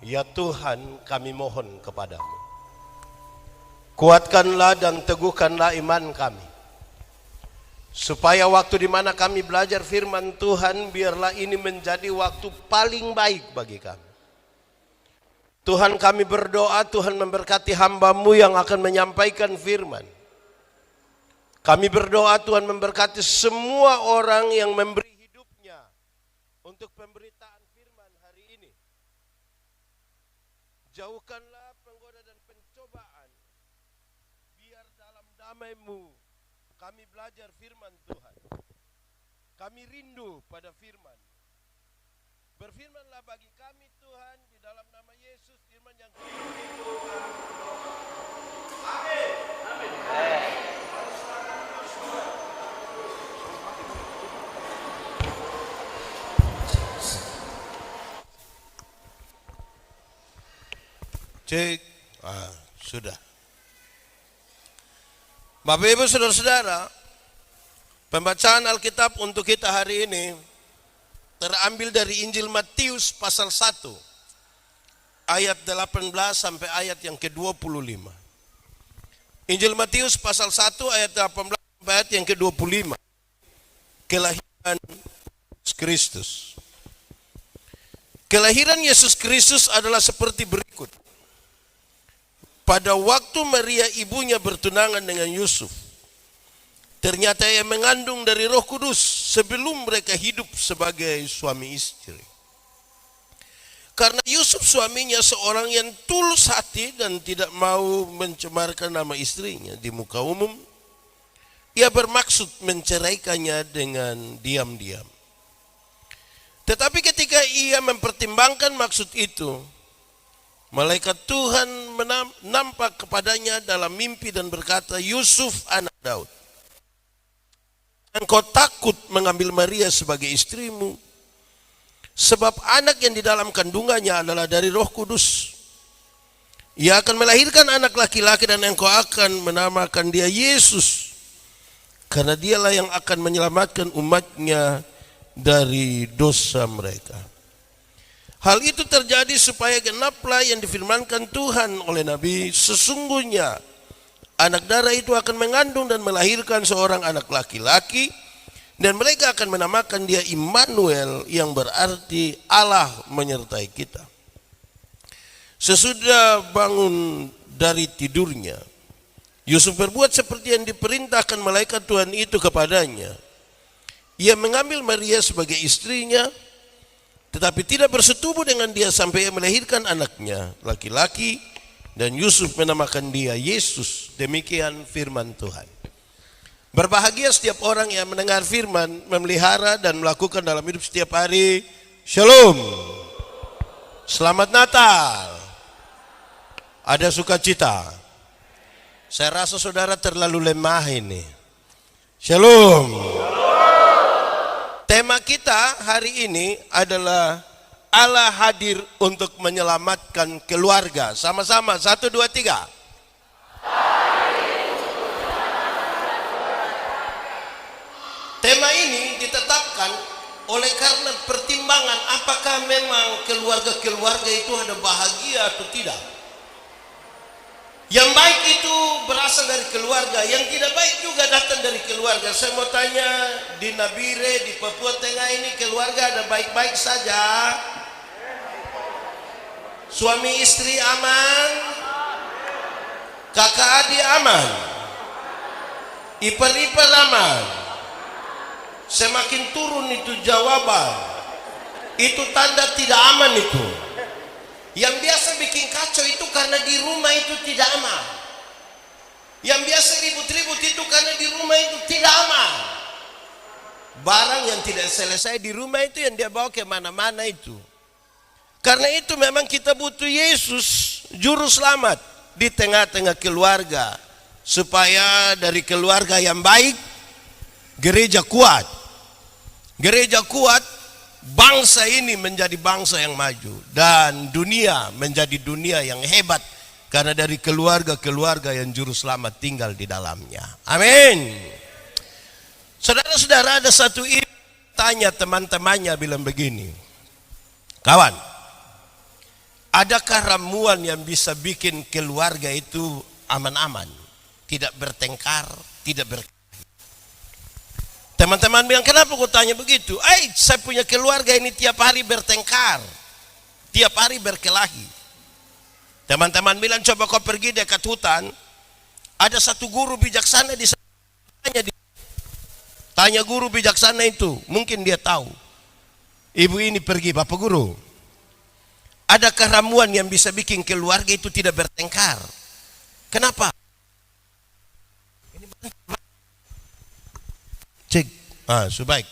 Ya Tuhan, kami mohon kepadamu, kuatkanlah dan teguhkanlah iman kami, supaya waktu di mana kami belajar firman Tuhan, biarlah ini menjadi waktu paling baik bagi kami. Tuhan, kami berdoa, Tuhan memberkati hamba-Mu yang akan menyampaikan firman. Kami berdoa Tuhan memberkati semua orang yang memberi hidupnya untuk pemberitaan firman hari ini. Jauhkanlah penggoda dan pencobaan, biar dalam damai-Mu kami belajar firman Tuhan. Kami rindu pada firman. Berfirmanlah bagi kami Tuhan, di dalam nama Yesus, firman yang itu. Amin. Amin. Cek. Sudah. Bapak Ibu Saudara-saudara, pembacaan Alkitab untuk kita hari ini terambil dari Injil Matius pasal 1 ayat 18 sampai ayat yang ke-25. Injil Matius pasal 1 ayat 18 sampai ayat yang ke-25. Kelahiran Yesus Kristus. Kelahiran Yesus Kristus adalah seperti berikut. Pada waktu Maria ibunya bertunangan dengan Yusuf, ternyata ia mengandung dari Roh Kudus sebelum mereka hidup sebagai suami istri. Karena Yusuf suaminya seorang yang tulus hati dan tidak mau mencemarkan nama istrinya di muka umum, ia bermaksud menceraikannya dengan diam-diam. Tetapi ketika ia mempertimbangkan maksud itu, malaikat Tuhan nampak kepadanya dalam mimpi dan berkata, Yusuf anak Daud, engkau takut mengambil Maria sebagai istrimu, sebab anak yang di dalam kandungannya adalah dari Roh Kudus. Ia akan melahirkan anak laki-laki dan engkau akan menamakan dia Yesus, karena dialah yang akan menyelamatkan umatnya dari dosa mereka. Hal itu terjadi supaya genaplah yang difirmankan Tuhan oleh Nabi, sesungguhnya anak darah itu akan mengandung dan melahirkan seorang anak laki-laki, dan mereka akan menamakan dia Immanuel, yang berarti Allah menyertai kita. Sesudah bangun dari tidurnya, Yusuf berbuat seperti yang diperintahkan malaikat Tuhan itu kepadanya. Ia mengambil Maria sebagai istrinya, tetapi tidak bersetubuh dengan dia sampai ia melahirkan anaknya laki-laki, dan Yusuf menamakan dia Yesus. Demikian firman Tuhan. Berbahagia setiap orang yang mendengar firman, memelihara dan melakukan dalam hidup setiap hari. Shalom. Selamat Natal. Ada sukacita. Saya rasa saudara terlalu lemah ini. Shalom. Tema kita hari ini adalah Allah hadir untuk menyelamatkan keluarga. Sama-sama, 1, 2, 3. Tema ini ditetapkan oleh karena pertimbangan apakah memang keluarga-keluarga itu ada bahagia atau tidak. Yang baik itu berasal dari keluarga, yang tidak baik juga datang dari keluarga. Saya mau tanya, di Nabire, di Papua Tengah ini keluarga ada baik-baik saja? Suami istri aman? Kakak adik aman? Ipar-ipar aman? Semakin turun itu jawaban, itu tanda tidak aman itu. Yang biasa bikin kacau itu karena di rumah itu tidak aman. Yang biasa ribut-ribut itu karena di rumah itu tidak aman. Barang yang tidak selesai di rumah itu yang dia bawa ke mana-mana itu. Karena itu memang kita butuh Yesus, juru selamat di tengah-tengah keluarga, supaya dari keluarga yang baik gereja kuat. Gereja kuat, bangsa ini menjadi bangsa yang maju, dan dunia menjadi dunia yang hebat karena dari keluarga-keluarga yang juru selamat tinggal di dalamnya. Amin. Saudara-saudara, ada satu ibu tanya teman-temannya bilang begini, kawan, Adakah ramuan yang bisa bikin keluarga itu aman-aman, tidak bertengkar, tidak Teman-teman bilang, kenapa kau tanya begitu? Saya punya keluarga ini tiap hari bertengkar, tiap hari berkelahi. Teman-teman bilang, coba kau pergi dekat hutan, ada satu guru bijaksana di sana. Tanya guru bijaksana itu, mungkin dia tahu. Ibu ini pergi, Bapak Guru, adakah ramuan yang bisa bikin keluarga itu tidak bertengkar? Kenapa? Cek, sebaik.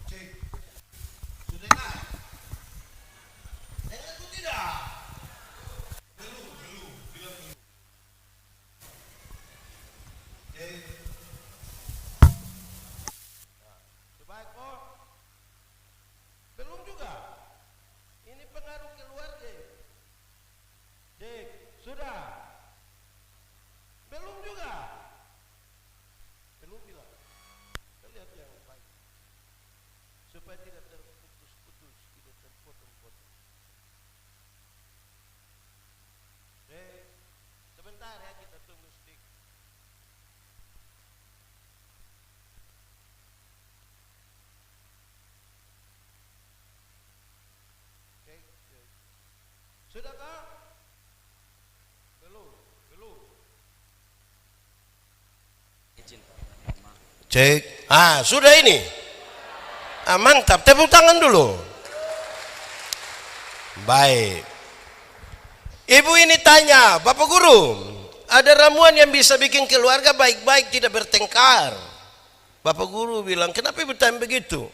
Cek, sudah aku tidak. Belum. Cek. Sebaik kok. Belum juga. Ini pengaruh keluarga. Cek, sudah. Belum juga. Belum bilang. Kita lihat yang baik. Supaya tidak terputus-putus, tidak terpotong-potong. Sebentar ya, kita tunggu sedikit. Sudahkah? Belum. Cek. Sudah ini. Mantap. Tepuk tangan dulu. Baik. Ibu ini tanya, Bapak Guru, ada ramuan yang bisa bikin keluarga baik-baik, tidak bertengkar? Bapak Guru bilang, kenapa ibu tanya begitu?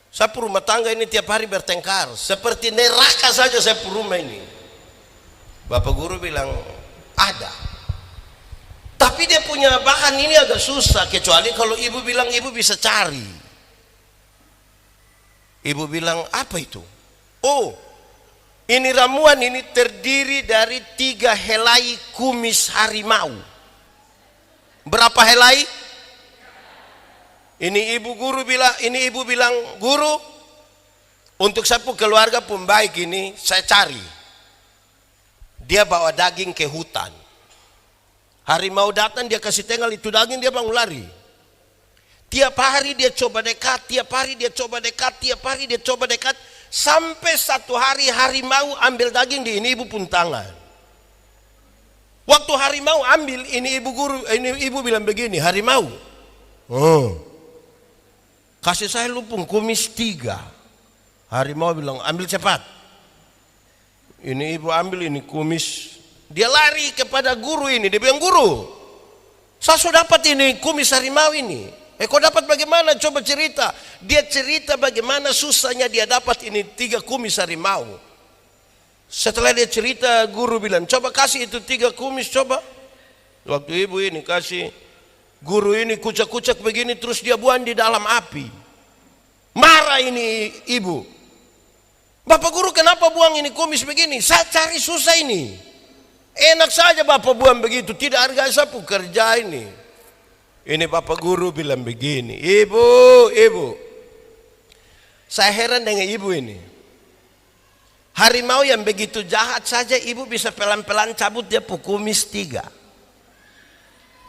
Sapu rumah tangga ini tiap hari bertengkar, seperti neraka saja sapu rumah ini. Bapak Guru bilang, ada. Tapi dia punya bahan ini agak susah, kecuali kalau ibu bilang ibu bisa cari. Ibu bilang, apa itu? Ini ramuan ini terdiri dari 3 helai kumis harimau. Berapa helai? Ini ibu bilang, Guru, untuk sapu keluarga pun baik ini saya cari. Dia bawa daging ke hutan. Harimau datang, dia kasih tenggal itu daging, dia bangun lari. Tiap hari dia coba dekat, sampai satu hari harimau ambil daging di ini ibu pun tangan. Waktu harimau ambil, ini ibu bilang begini, harimau, kasih saya lupung kumis 3. Harimau bilang, ambil cepat. Ini ibu ambil ini kumis. Dia lari kepada guru ini. Dia bilang, Guru, saya sudah dapat ini kumis harimau ini. Kau dapat bagaimana? Coba cerita. Dia cerita bagaimana susahnya dia dapat ini 3 kumis harimau. Setelah dia cerita, guru bilang, coba kasih itu 3 kumis, coba. Waktu ibu ini kasih, guru ini kucak-kucak begini, terus dia buang di dalam api. Marah ini ibu. Bapak Guru, kenapa buang ini kumis begini? Saya cari susah ini. Enak saja Bapak buang begitu, tidak hargai sapu kerja ini. Ini Bapak Guru bilang begini, Ibu, saya heran dengan ibu ini. Harimau yang begitu jahat saja ibu bisa pelan-pelan cabut dia kumis 3.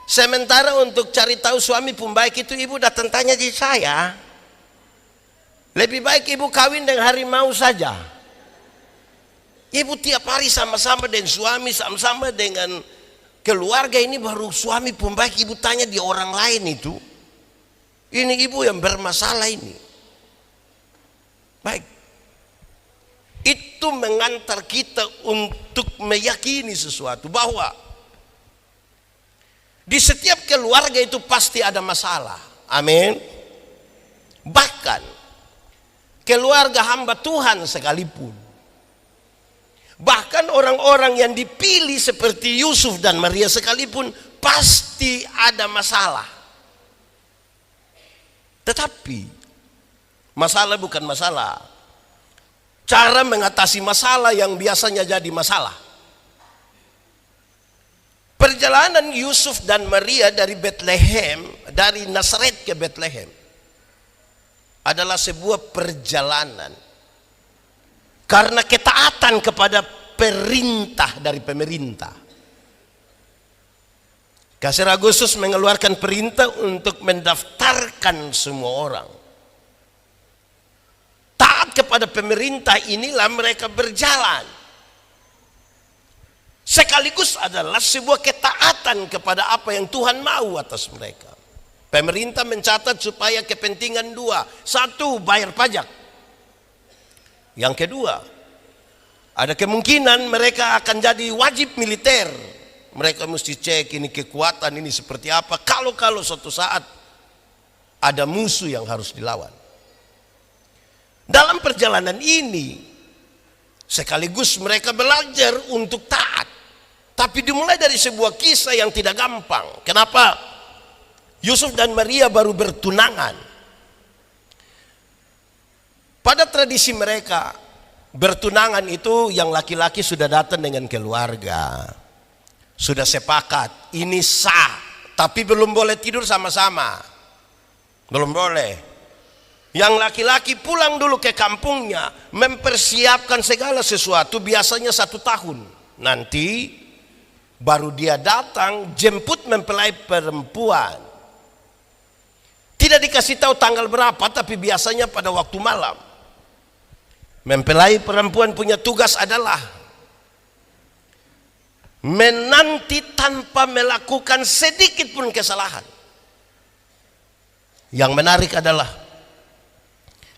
Sementara untuk cari tahu suami pun baik itu ibu datang tanya di saya. Lebih baik ibu kawin dengan harimau saja. Ibu tiap hari sama-sama dengan suami, sama-sama dengan keluarga ini, baru suami pun baik ibu tanya di orang lain itu. Ini ibu yang bermasalah ini. Baik. Itu mengantar kita untuk meyakini sesuatu bahwa di setiap keluarga itu pasti ada masalah. Amin. Bahkan keluarga hamba Tuhan sekalipun, bahkan orang-orang yang dipilih seperti Yusuf dan Maria sekalipun, pasti ada masalah. Tetapi masalah bukan masalah, cara mengatasi masalah yang biasanya jadi masalah. Perjalanan Yusuf dan Maria dari Bethlehem, dari Nazaret ke Bethlehem, adalah sebuah perjalanan Karena ketaatan kepada perintah dari pemerintah. Kaisar Agustus mengeluarkan perintah untuk mendaftarkan semua orang. Taat kepada pemerintah inilah mereka berjalan. Sekaligus adalah sebuah ketaatan kepada apa yang Tuhan mau atas mereka. Pemerintah mencatat supaya kepentingan dua. Satu, bayar pajak. Yang kedua, ada kemungkinan mereka akan jadi wajib militer. Mereka mesti cek ini kekuatan ini seperti apa. Kalau suatu saat ada musuh yang harus dilawan. Dalam perjalanan ini, sekaligus mereka belajar untuk taat. Tapi dimulai dari sebuah kisah yang tidak gampang. Kenapa? Yusuf dan Maria baru bertunangan. Pada tradisi mereka, bertunangan itu yang laki-laki sudah datang dengan keluarga. Sudah sepakat, ini sah. Tapi belum boleh tidur sama-sama. Belum boleh. Yang laki-laki pulang dulu ke kampungnya, mempersiapkan segala sesuatu, biasanya 1 tahun. Nanti baru dia datang jemput mempelai perempuan. Tidak dikasih tahu tanggal berapa, tapi biasanya pada waktu malam. Mempelai perempuan punya tugas adalah menanti tanpa melakukan sedikit pun kesalahan. Yang menarik adalah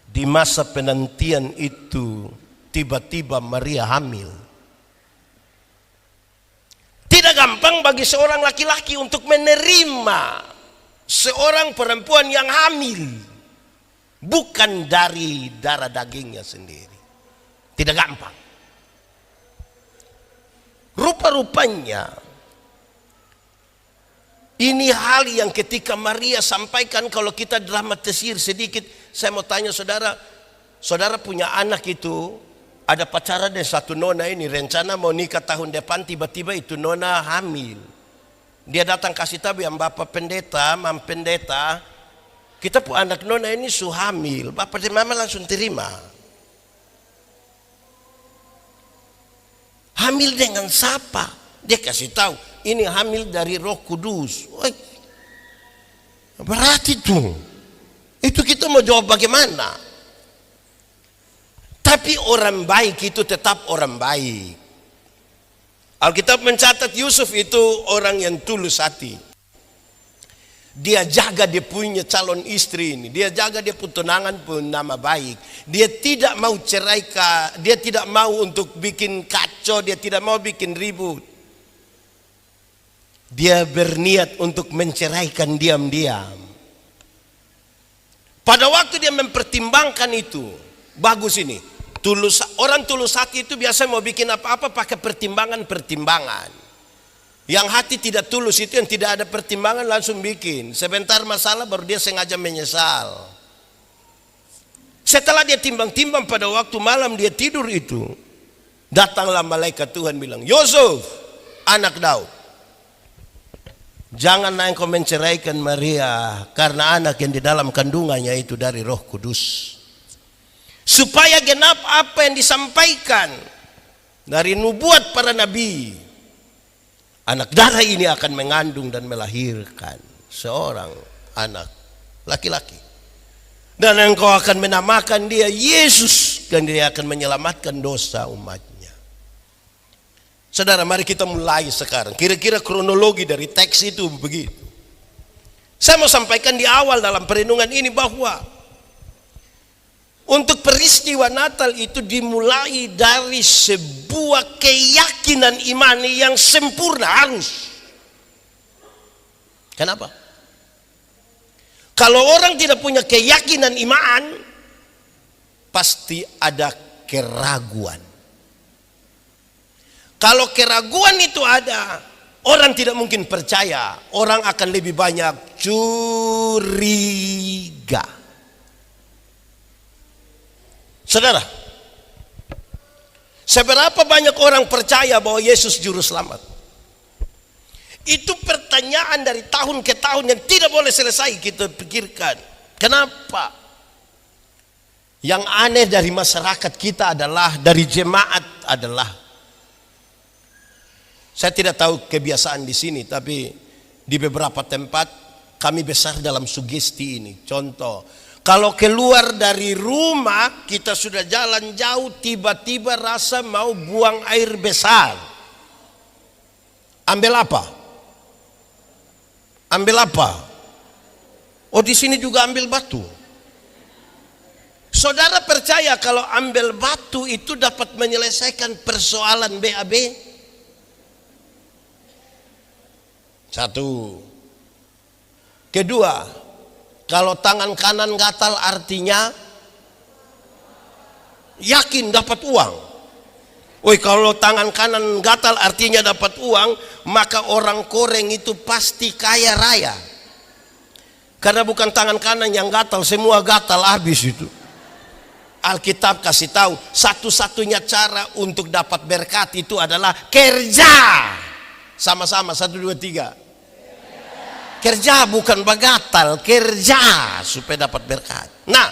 di masa penantian itu tiba-tiba Maria hamil. Tidak gampang bagi seorang laki-laki untuk menerima seorang perempuan yang hamil, bukan dari darah dagingnya sendiri. Tidak gampang. Rupa-rupanya ini hal yang ketika Maria sampaikan, kalau kita dramatisir sedikit, saya mau tanya saudara, saudara punya anak itu, ada pacaran dengan satu nona ini, rencana mau nikah tahun depan, tiba-tiba itu nona hamil. Dia datang kasih tahu yang bapak pendeta, mam pendeta, kita pun anak nona ini hamil. Bapak dan mama langsung terima. Hamil dengan siapa? Dia kasih tahu, ini hamil dari Roh Kudus. Woy, berarti itu kita mau jawab bagaimana? Tapi orang baik itu tetap orang baik. Alkitab mencatat Yusuf itu orang yang tulus hati. Dia jaga dia punya calon istri ini. Dia jaga dia pun tunangan pun nama baik. Dia tidak mau ceraikan. Dia tidak mau untuk bikin kacau. Dia tidak mau bikin ribut. Dia berniat untuk menceraikan diam-diam. Pada waktu dia mempertimbangkan itu, bagus ini. Orang tulus hati itu biasa mau bikin apa-apa pakai pertimbangan-pertimbangan. Yang hati tidak tulus itu yang tidak ada pertimbangan langsung bikin. Sebentar masalah baru dia sengaja menyesal. Setelah dia timbang-timbang pada waktu malam dia tidur itu, datanglah malaikat Tuhan bilang, Yusuf, anak Daud, jangan engkau menceraikan Maria karena anak yang di dalam kandungannya itu dari Roh Kudus. Supaya genap apa yang disampaikan dari nubuat para nabi. Anak darah ini akan mengandung dan melahirkan seorang anak laki-laki. Dan engkau akan menamakan dia Yesus, dan dia akan menyelamatkan dosa umatnya. Saudara, mari kita mulai sekarang. Kira-kira kronologi dari teks itu begitu. Saya mau sampaikan di awal dalam perenungan ini bahwa untuk peristiwa Natal itu dimulai dari sebuah keyakinan imani yang sempurna harus. Kenapa? Kalau orang tidak punya keyakinan iman, pasti ada keraguan. Kalau keraguan itu ada, orang tidak mungkin percaya. Orang akan lebih banyak curiga. Saudara, seberapa banyak orang percaya bahwa Yesus juru selamat? Itu pertanyaan dari tahun ke tahun yang tidak boleh selesai kita pikirkan. Kenapa? Yang aneh dari masyarakat kita adalah, dari jemaat adalah, saya tidak tahu kebiasaan di sini, tapi di beberapa tempat kami besar dalam sugesti ini. Contoh, kalau keluar dari rumah kita sudah jalan jauh, tiba-tiba rasa mau buang air besar. Ambil apa? Ambil apa? Oh, di sini juga ambil batu. Saudara percaya kalau ambil batu itu dapat menyelesaikan persoalan BAB? Satu. Kedua, kalau tangan kanan gatal artinya yakin dapat uang. Woi, kalau tangan kanan gatal artinya dapat uang, maka orang Koreng itu pasti kaya raya. Karena bukan tangan kanan yang gatal, semua gatal habis itu. Alkitab kasih tahu, satu-satunya cara untuk dapat berkat itu adalah kerja. Sama-sama, 1, 2, 3. Kerja, bukan bagatal, kerja supaya dapat berkat. Nah,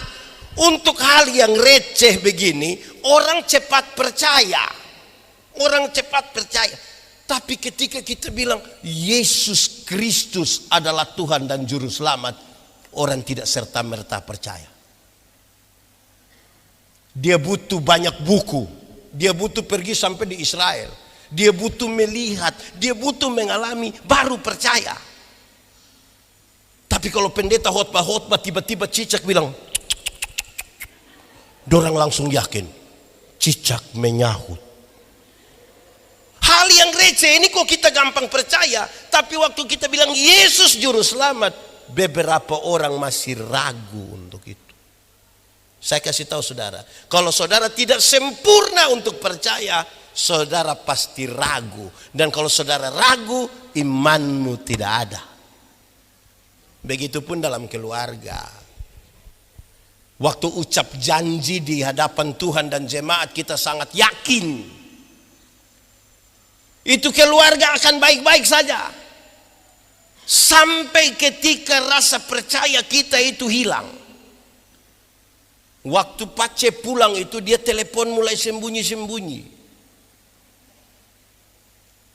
untuk hal yang receh begini, orang cepat percaya. Orang cepat percaya. Tapi ketika kita bilang Yesus Kristus adalah Tuhan dan Juru Selamat, orang tidak serta-merta percaya. Dia butuh banyak buku. Dia butuh pergi sampai di Israel. Dia butuh melihat. Dia butuh mengalami, baru percaya. Tapi kalau pendeta khotbah tiba-tiba cicak bilang, dorang langsung yakin. Cicak menyahut. Hal yang receh ini kok kita gampang percaya. Tapi waktu kita bilang Yesus Juru Selamat, beberapa orang masih ragu untuk itu. Saya kasih tahu saudara, kalau saudara tidak sempurna untuk percaya, saudara pasti ragu. Dan kalau saudara ragu, imanmu tidak ada. Begitupun dalam keluarga. Waktu ucap janji di hadapan Tuhan dan jemaat, kita sangat yakin itu keluarga akan baik-baik saja. Sampai ketika rasa percaya kita itu hilang. Waktu Pace pulang itu dia telepon mulai sembunyi-sembunyi.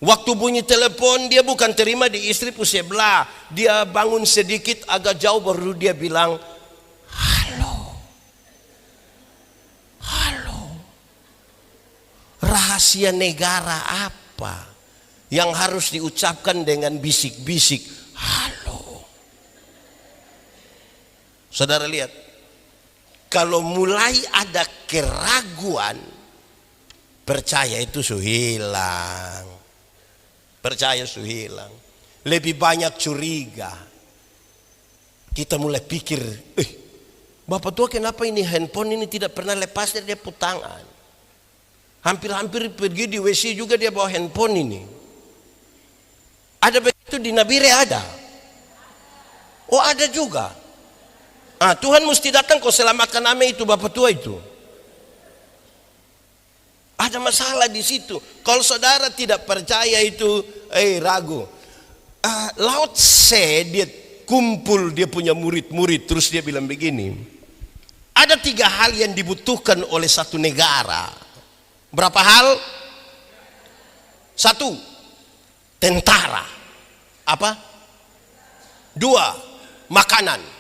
Waktu bunyi telepon dia bukan terima di istri sebelah. Dia bangun sedikit agak jauh baru dia bilang, halo. Halo. Rahasia negara apa yang harus diucapkan dengan bisik-bisik? Halo. Saudara lihat. Kalau mulai ada keraguan, percaya itu sudah hilang. Percaya sudah hilang. Lebih banyak curiga. Kita mulai pikir, Bapak tua kenapa ini handphone ini tidak pernah lepas dari dia tangan. Hampir-hampir pergi di WC juga dia bawa handphone ini. Ada begitu di Nabire ada? Oh ada juga. Tuhan mesti datang kau selamatkan ame itu bapak tua itu. Ada masalah di situ. Kalau saudara tidak percaya itu, ragu. Lao Tse dia kumpul dia punya murid-murid terus dia bilang begini. Ada 3 hal yang dibutuhkan oleh satu negara. Berapa hal? 1, tentara. Apa? 2, makanan.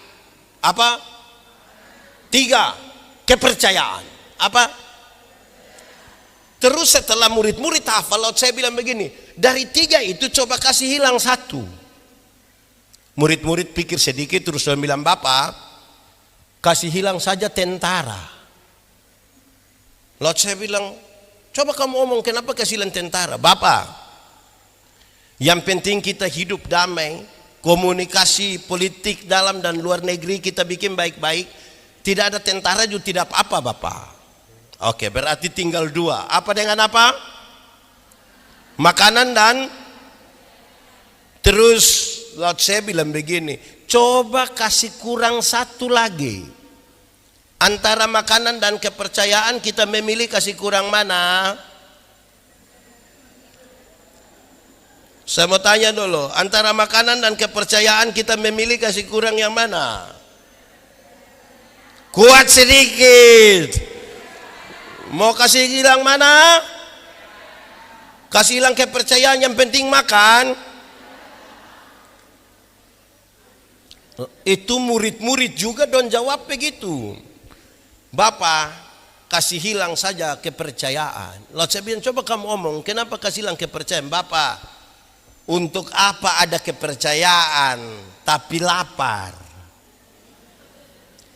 Apa? 3, kepercayaan. Apa? Terus setelah murid-murid hafal, saya bilang begini, dari 3 itu coba kasih hilang 1. Murid-murid pikir sedikit terus saya bilang, Bapak, kasih hilang saja tentara. Lalu saya bilang, coba kamu omong kenapa kasih hilang tentara? Bapak, yang penting kita hidup damai. Komunikasi politik dalam dan luar negeri kita bikin baik-baik. Tidak ada tentara juga tidak apa-apa Bapak. Oke, berarti tinggal 2. Apa dengan apa? Makanan dan terus laut saya bilang begini, coba kasih kurang 1 lagi. Antara makanan dan kepercayaan kita memilih kasih kurang mana? Saya mau tanya dulu, antara makanan dan kepercayaan kita memilih kasih kurang yang mana? Kuat sedikit. Mau kasih hilang mana? Kasih hilang kepercayaan, yang penting makan. Itu murid-murid juga don jawab begitu. Bapak, kasih hilang saja kepercayaan. Lalu saya bilang, coba kamu omong, kenapa kasih hilang kepercayaan? Bapak, untuk apa ada kepercayaan tapi lapar?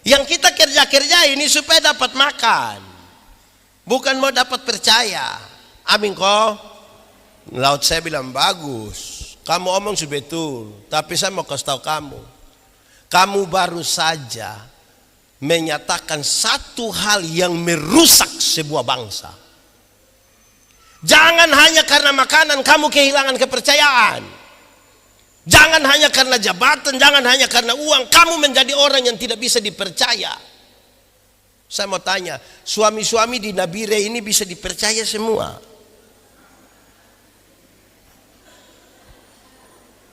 Yang kita kerja-kerja ini supaya dapat makan, bukan mau dapat percaya. Amin kok? Laut saya bilang, bagus, kamu omong betul. Tapi saya mau kasih tahu kamu baru saja menyatakan satu hal yang merusak sebuah bangsa. Jangan hanya karena makanan kamu kehilangan kepercayaan. Jangan hanya karena jabatan, jangan hanya karena uang kamu menjadi orang yang tidak bisa dipercaya. Saya mau tanya, suami-suami di Nabire ini bisa dipercaya semua?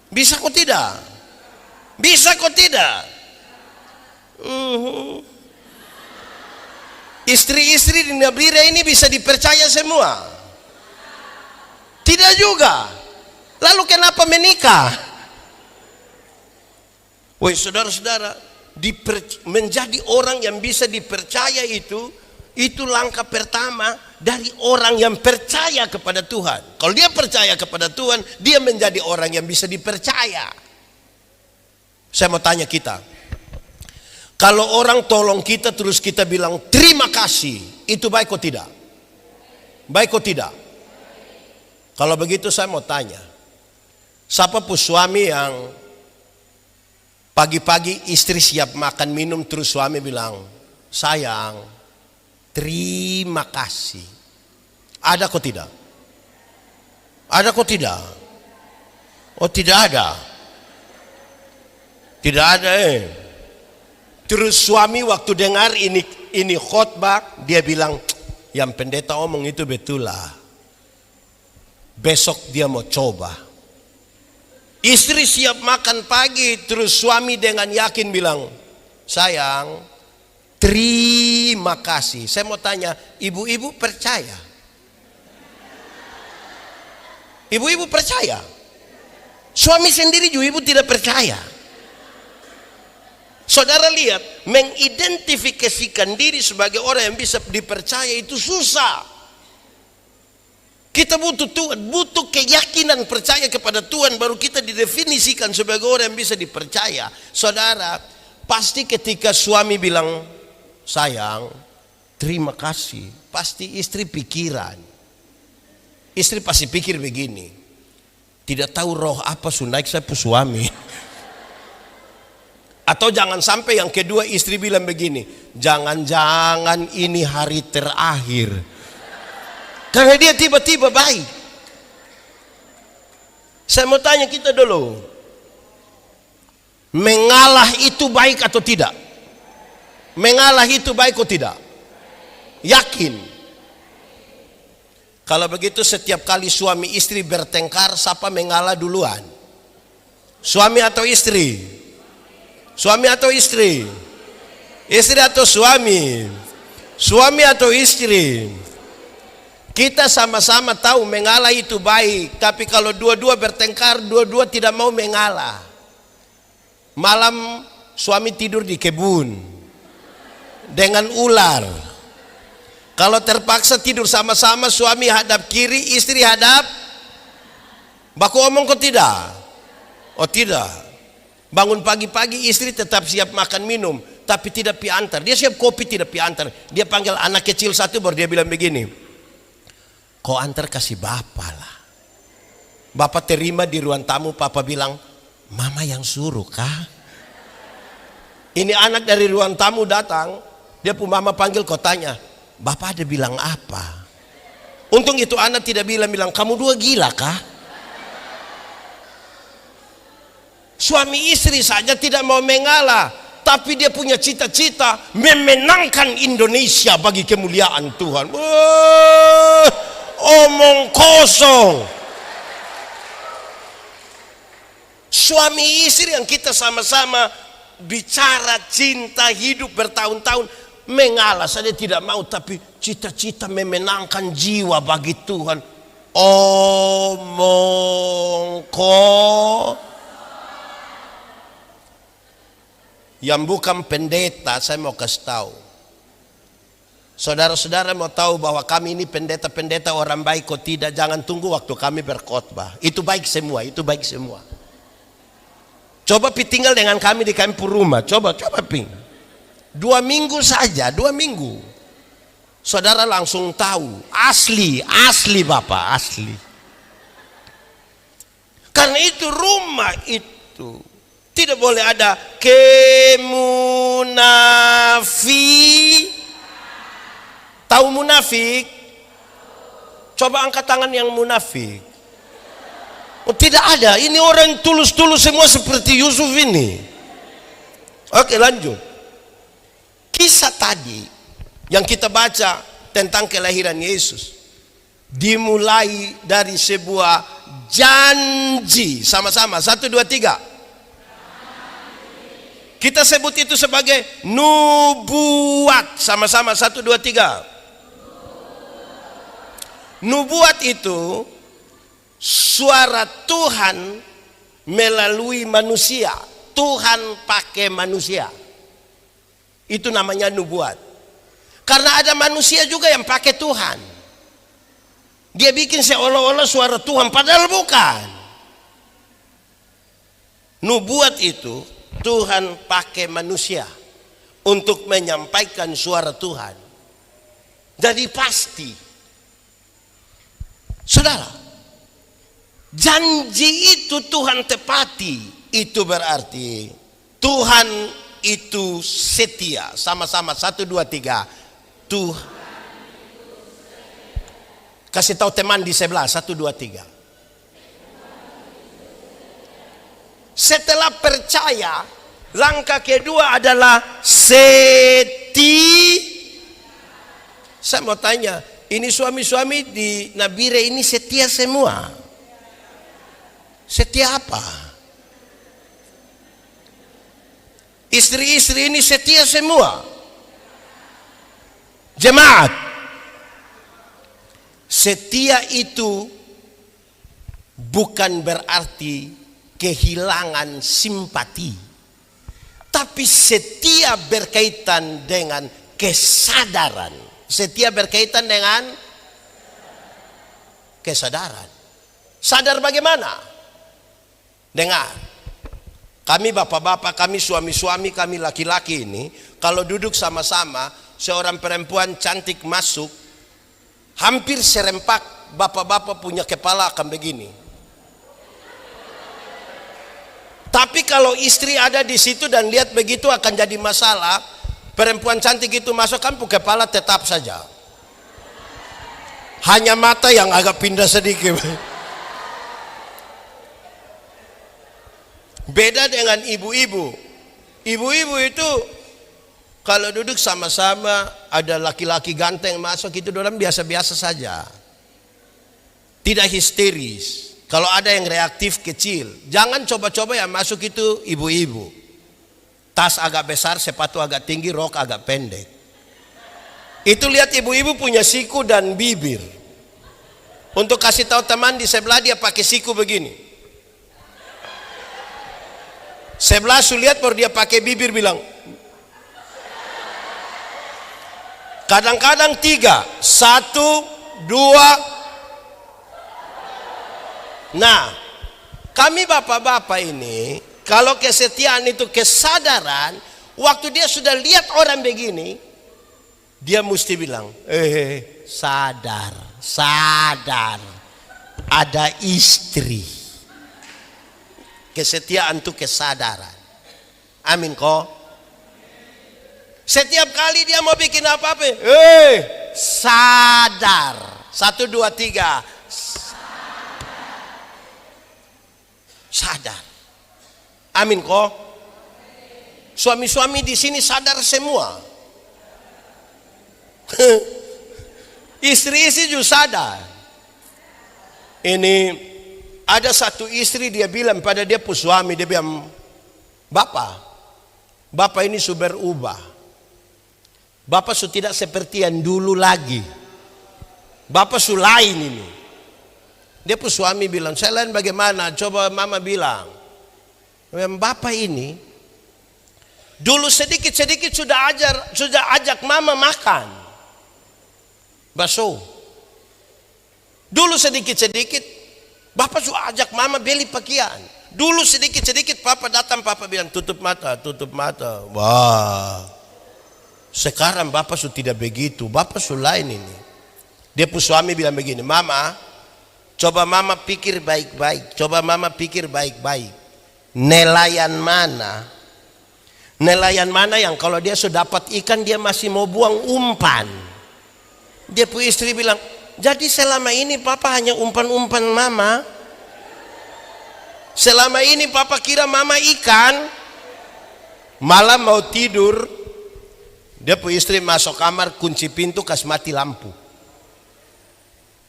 Bisa kok tidak? Bisa kok tidak? Istri-istri di Nabire ini bisa dipercaya semua? Tidak juga. Lalu kenapa menikah? Woi saudara-saudara, menjadi orang yang bisa dipercaya itu langkah pertama dari orang yang percaya kepada Tuhan. Kalau dia percaya kepada Tuhan, dia menjadi orang yang bisa dipercaya. Saya mau tanya kita, kalau orang tolong kita terus kita bilang terima kasih, itu baik atau tidak? Baik atau tidak? Kalau begitu saya mau tanya, siapa pun suami yang pagi-pagi istri siap makan minum terus suami bilang, sayang, terima kasih. Ada kok tidak? Ada kok tidak? Oh tidak ada. Tidak ada Terus suami waktu dengar ini khotbah, dia bilang, yang pendeta omong itu betul lah. Besok dia mau coba. Istri siap makan pagi, terus suami dengan yakin bilang, sayang, terima kasih. Saya mau tanya, ibu-ibu percaya? Ibu-ibu percaya? Suami sendiri juga ibu tidak percaya. Saudara lihat, mengidentifikasikan diri sebagai orang yang bisa dipercaya itu susah. Kita butuh Tuhan, butuh keyakinan percaya kepada Tuhan, baru kita didefinisikan sebagai orang yang bisa dipercaya. Saudara, pasti ketika suami bilang, sayang, terima kasih, pasti istri pikiran. Istri pasti pikir begini, tidak tahu roh apa naik saya suami. Atau jangan sampai yang kedua istri bilang begini, jangan-jangan ini hari terakhir. Karena dia tiba-tiba baik. Saya mau tanya kita dulu, mengalah itu baik atau tidak? Mengalah itu baik atau tidak? Yakin? Kalau begitu setiap kali suami istri bertengkar, siapa mengalah duluan? Suami atau istri? Suami atau istri? Istri atau suami? Suami atau istri? Kita sama-sama tahu mengalah itu baik, tapi kalau dua-dua bertengkar, dua-dua tidak mau mengalah. Malam suami tidur di kebun dengan ular. Kalau terpaksa tidur sama-sama, suami hadap kiri, istri hadap. Baku omong kok tidak? Oh tidak. Bangun pagi-pagi istri tetap siap makan minum, tapi tidak piantar. Dia siap kopi tidak piantar. Dia panggil anak kecil satu baru dia bilang begini, kau antar kasih bapak lah. Bapak terima di ruang tamu, papa bilang, mama yang suruh kah? Ini anak dari ruang tamu datang, dia pun mama panggil, kau tanya, bapak ada bilang apa? Untung itu anak tidak bilang, kamu dua gila kah? Suami istri saja tidak mau mengalah, tapi dia punya cita-cita memenangkan Indonesia bagi kemuliaan Tuhan. Omong kosong. Suami istri yang kita sama-sama bicara cinta hidup bertahun-tahun, mengalah saja tidak mau, tapi cita-cita memenangkan jiwa bagi Tuhan. Omongko yang bukan pendeta, saya mau kasih tahu. Saudara-saudara mau tahu bahwa kami ini pendeta-pendeta orang baik kok tidak, jangan tunggu waktu kami berkhotbah. Itu baik semua, itu baik semua. Coba tinggal dengan kami di kampung rumah, coba ping. 2 minggu saja, 2 minggu. Saudara langsung tahu, asli Bapak, asli. Karena itu rumah itu tidak boleh ada kemunafik. Tahu munafik? Coba angkat tangan yang munafik. Oh, tidak ada. Ini orang tulus-tulus semua seperti Yusuf ini. Oke, lanjut. Kisah tadi yang kita baca tentang kelahiran Yesus dimulai dari sebuah janji. Sama-sama, 1, 2, 3. Kita sebut itu sebagai nubuat. Sama-sama, 1, 2, 3. Nubuat itu suara Tuhan melalui manusia. Tuhan pakai manusia. Itu namanya nubuat. Karena ada manusia juga yang pakai Tuhan. Dia bikin seolah-olah suara Tuhan, padahal bukan. Nubuat itu Tuhan pakai manusia untuk menyampaikan suara Tuhan. Jadi pasti, saudara, janji itu Tuhan tepati. Itu berarti Tuhan itu setia. Sama-sama, 1, 2, 3. Tuhan. Kasih tahu teman di sebelah, 1, 2, 3. Setelah percaya, langkah kedua adalah Saya mau tanya, ini suami-suami di Nabire ini setia semua? Setia apa? Istri-istri ini setia semua? Jemaat, setia itu bukan berarti kehilangan simpati, tapi setia berkaitan dengan kesadaran. Setia berkaitan dengan kesadaran. Sadar bagaimana? Dengar, kami bapak-bapak, kami suami-suami, kami laki-laki ini kalau duduk sama-sama, seorang perempuan cantik masuk, hampir serempak bapak-bapak punya kepala akan begini. Tapi kalau istri ada di situ dan lihat begitu akan jadi masalah. Perempuan cantik itu masuk kan kepala tetap saja. Hanya mata yang agak pindah sedikit. Beda dengan ibu-ibu. Ibu-ibu itu kalau duduk sama-sama ada laki-laki ganteng masuk itu dalam biasa-biasa saja. Tidak histeris. Kalau ada yang reaktif kecil, jangan coba-coba yang masuk itu ibu-ibu. Tas agak besar, sepatu agak tinggi, rok agak pendek. Itu lihat ibu-ibu punya siku dan bibir. Untuk kasih tahu teman di sebelah dia pakai siku begini. Sebelah su lihat baru dia pakai bibir bilang. Kadang-kadang 3, 1, 2. Nah, kami bapak-bapak ini, kalau kesetiaan itu kesadaran, waktu dia sudah lihat orang begini, dia mesti bilang, sadar, ada istri. Kesetiaan itu kesadaran. Amin kok. Setiap kali dia mau bikin apa-apa, sadar. 1, 2, 3. Sadar. Amin kok. Suami-suami di sini sadar semua. Istri-istri juga sadar. Ini ada satu istri dia bilang pada dia suami, dia bilang, "Bapak, Bapak ini sudah berubah. Bapak sudah tidak seperti yang dulu lagi. Bapak sudah lain ini. Dia pun suami bilang, saya lain bagaimana? Coba mama bilang. Bapak ini dulu sedikit-sedikit sudah ajak mama makan bakso. Dulu sedikit-sedikit Bapak sudah ajak mama beli pakaian. Dulu sedikit-sedikit Papa datang, Papa bilang tutup mata, tutup mata. Wah. Sekarang Bapak sudah tidak begitu. Bapak sudah lain ini. Dia pun suami bilang begini, mama, coba mama pikir baik-baik. Coba mama pikir baik-baik. Nelayan mana? Nelayan mana yang kalau dia sudah dapat ikan dia masih mau buang umpan? Dia pun istri bilang, jadi selama ini Papa hanya umpan-umpan mama. Selama ini Papa kira mama ikan. Malam mau tidur, dia pun istri masuk kamar, kunci pintu, kasih mati lampu.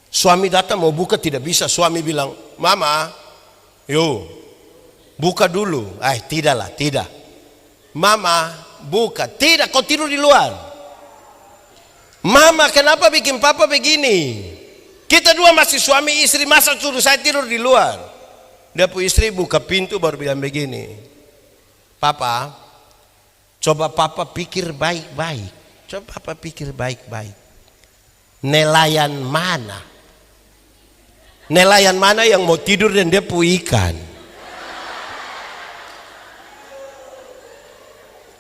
Suami datang mau buka tidak bisa. Suami bilang, mama, yo, buka dulu. Tidaklah, tidak. Mama, buka. Tidak, kau tidur di luar. Mama, kenapa bikin Papa begini? Kita dua masih suami istri, masa suruh saya tidur di luar? Dia pun istri buka pintu baru bilang begini, Papa, coba Papa pikir baik-baik. Coba Papa pikir baik-baik. Nelayan mana? Nelayan mana yang mau tidur dan dia pun ikan?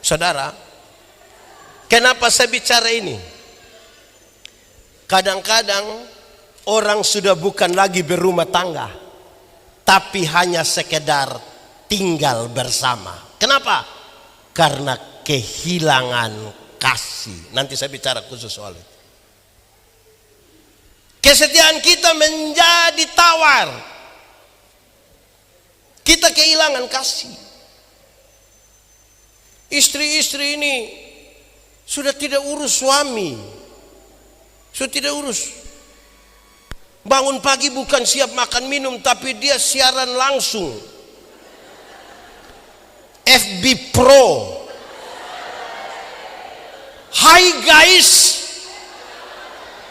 Saudara, kenapa saya bicara ini? Kadang-kadang orang sudah bukan lagi berumah tangga, tapi hanya sekedar tinggal bersama. Kenapa? Karena kehilangan kasih. Nanti saya bicara khusus soal itu. Kesetiaan kita menjadi tawar. Kita kehilangan kasih. Istri-istri ini sudah tidak urus suami. Sudah tidak urus. Bangun pagi bukan siap makan minum, tapi dia siaran langsung. FB Pro. Hai guys,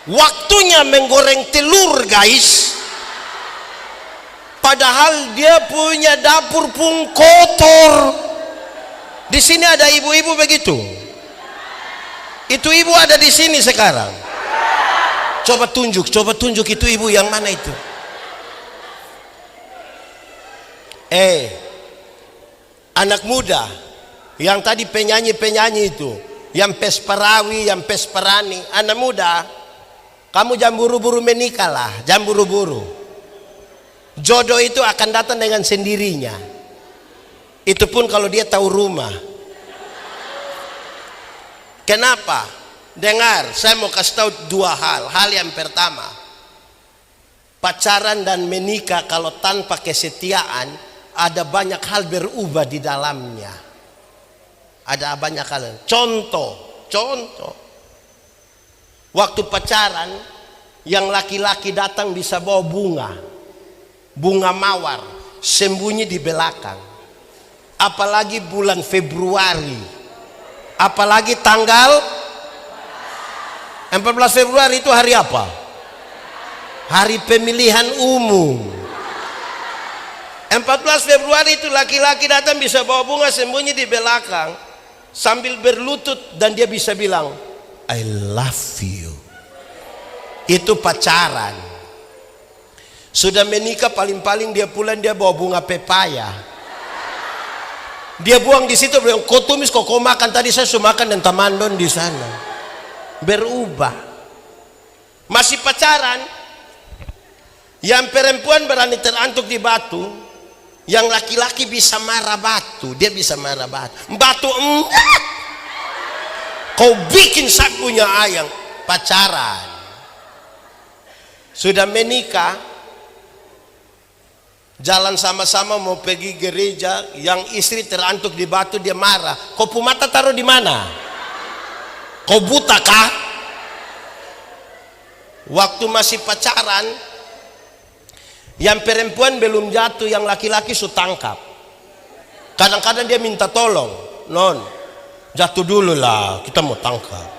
waktunya menggoreng telur guys. Padahal dia punya dapur pun kotor. Di sini ada ibu-ibu begitu. Itu ibu ada di sini sekarang. Coba tunjuk itu ibu yang mana itu? Anak muda yang tadi penyanyi-penyanyi itu, yang pesperawi, yang pesperani, anak muda, kamu jangan buru-buru menikah lah, jangan buru-buru. Jodoh itu akan datang dengan sendirinya. Itu pun kalau dia tahu rumah. Kenapa? Dengar, saya mau kasih tahu dua hal. Hal yang pertama, pacaran dan menikah kalau tanpa kesetiaan, ada banyak hal berubah di dalamnya. Ada banyak hal. Contoh. Waktu pacaran, yang laki-laki datang bisa bawa bunga mawar, sembunyi di belakang. Apalagi bulan Februari, apalagi tanggal 14 Februari itu hari apa? Hari pemilihan umum. 14 Februari itu laki-laki datang bisa bawa bunga sembunyi di belakang sambil berlutut dan dia bisa bilang I love you. Itu pacaran. Sudah menikah paling-paling dia pulang dia bawa bunga pepaya. Dia buang di situ, bilang, kau tumis kau makan tadi saya sudah makan dan tamandon di sana. Berubah. Masih pacaran, yang perempuan berani terantuk di batu, yang laki-laki bisa marah batu, dia bisa marah batu. Batu kau bikin sapunya ayam. Pacaran. Sudah menikah, jalan sama-sama mau pergi gereja, yang istri terantuk di batu dia marah. Kau pu mata taruh di mana? Kau buta kah? Waktu masih pacaran, yang perempuan belum jatuh, yang laki-laki sudah tangkap. Kadang-kadang dia minta tolong, non, Jatuh dulu lah, kita mau tangkap.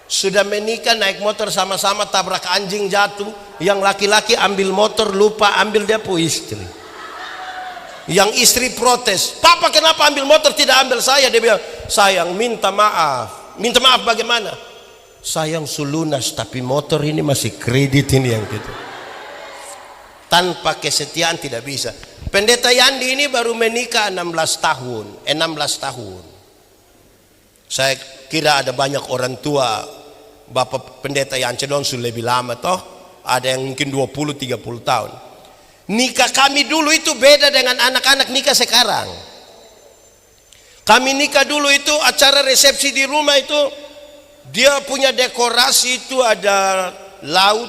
Sudah menikah naik motor sama-sama, tabrak anjing jatuh. Yang laki-laki ambil motor lupa ambil dia pu istri. Yang istri protes, papa kenapa ambil motor tidak ambil saya? Dia bilang, sayang minta maaf. Minta maaf bagaimana? Sayang sulunas tapi motor ini masih kredit ini yang gitu. Tanpa kesetiaan tidak bisa. Pendeta Yandi ini baru menikah 16 tahun. 16 tahun. Saya kira ada banyak orang tua Bapak Pendeta Yance Donsu lebih lama toh. Ada yang mungkin 20-30 tahun. Nikah kami dulu itu beda dengan anak-anak nikah sekarang. Kami nikah dulu itu acara resepsi di rumah itu dia punya dekorasi itu ada laut,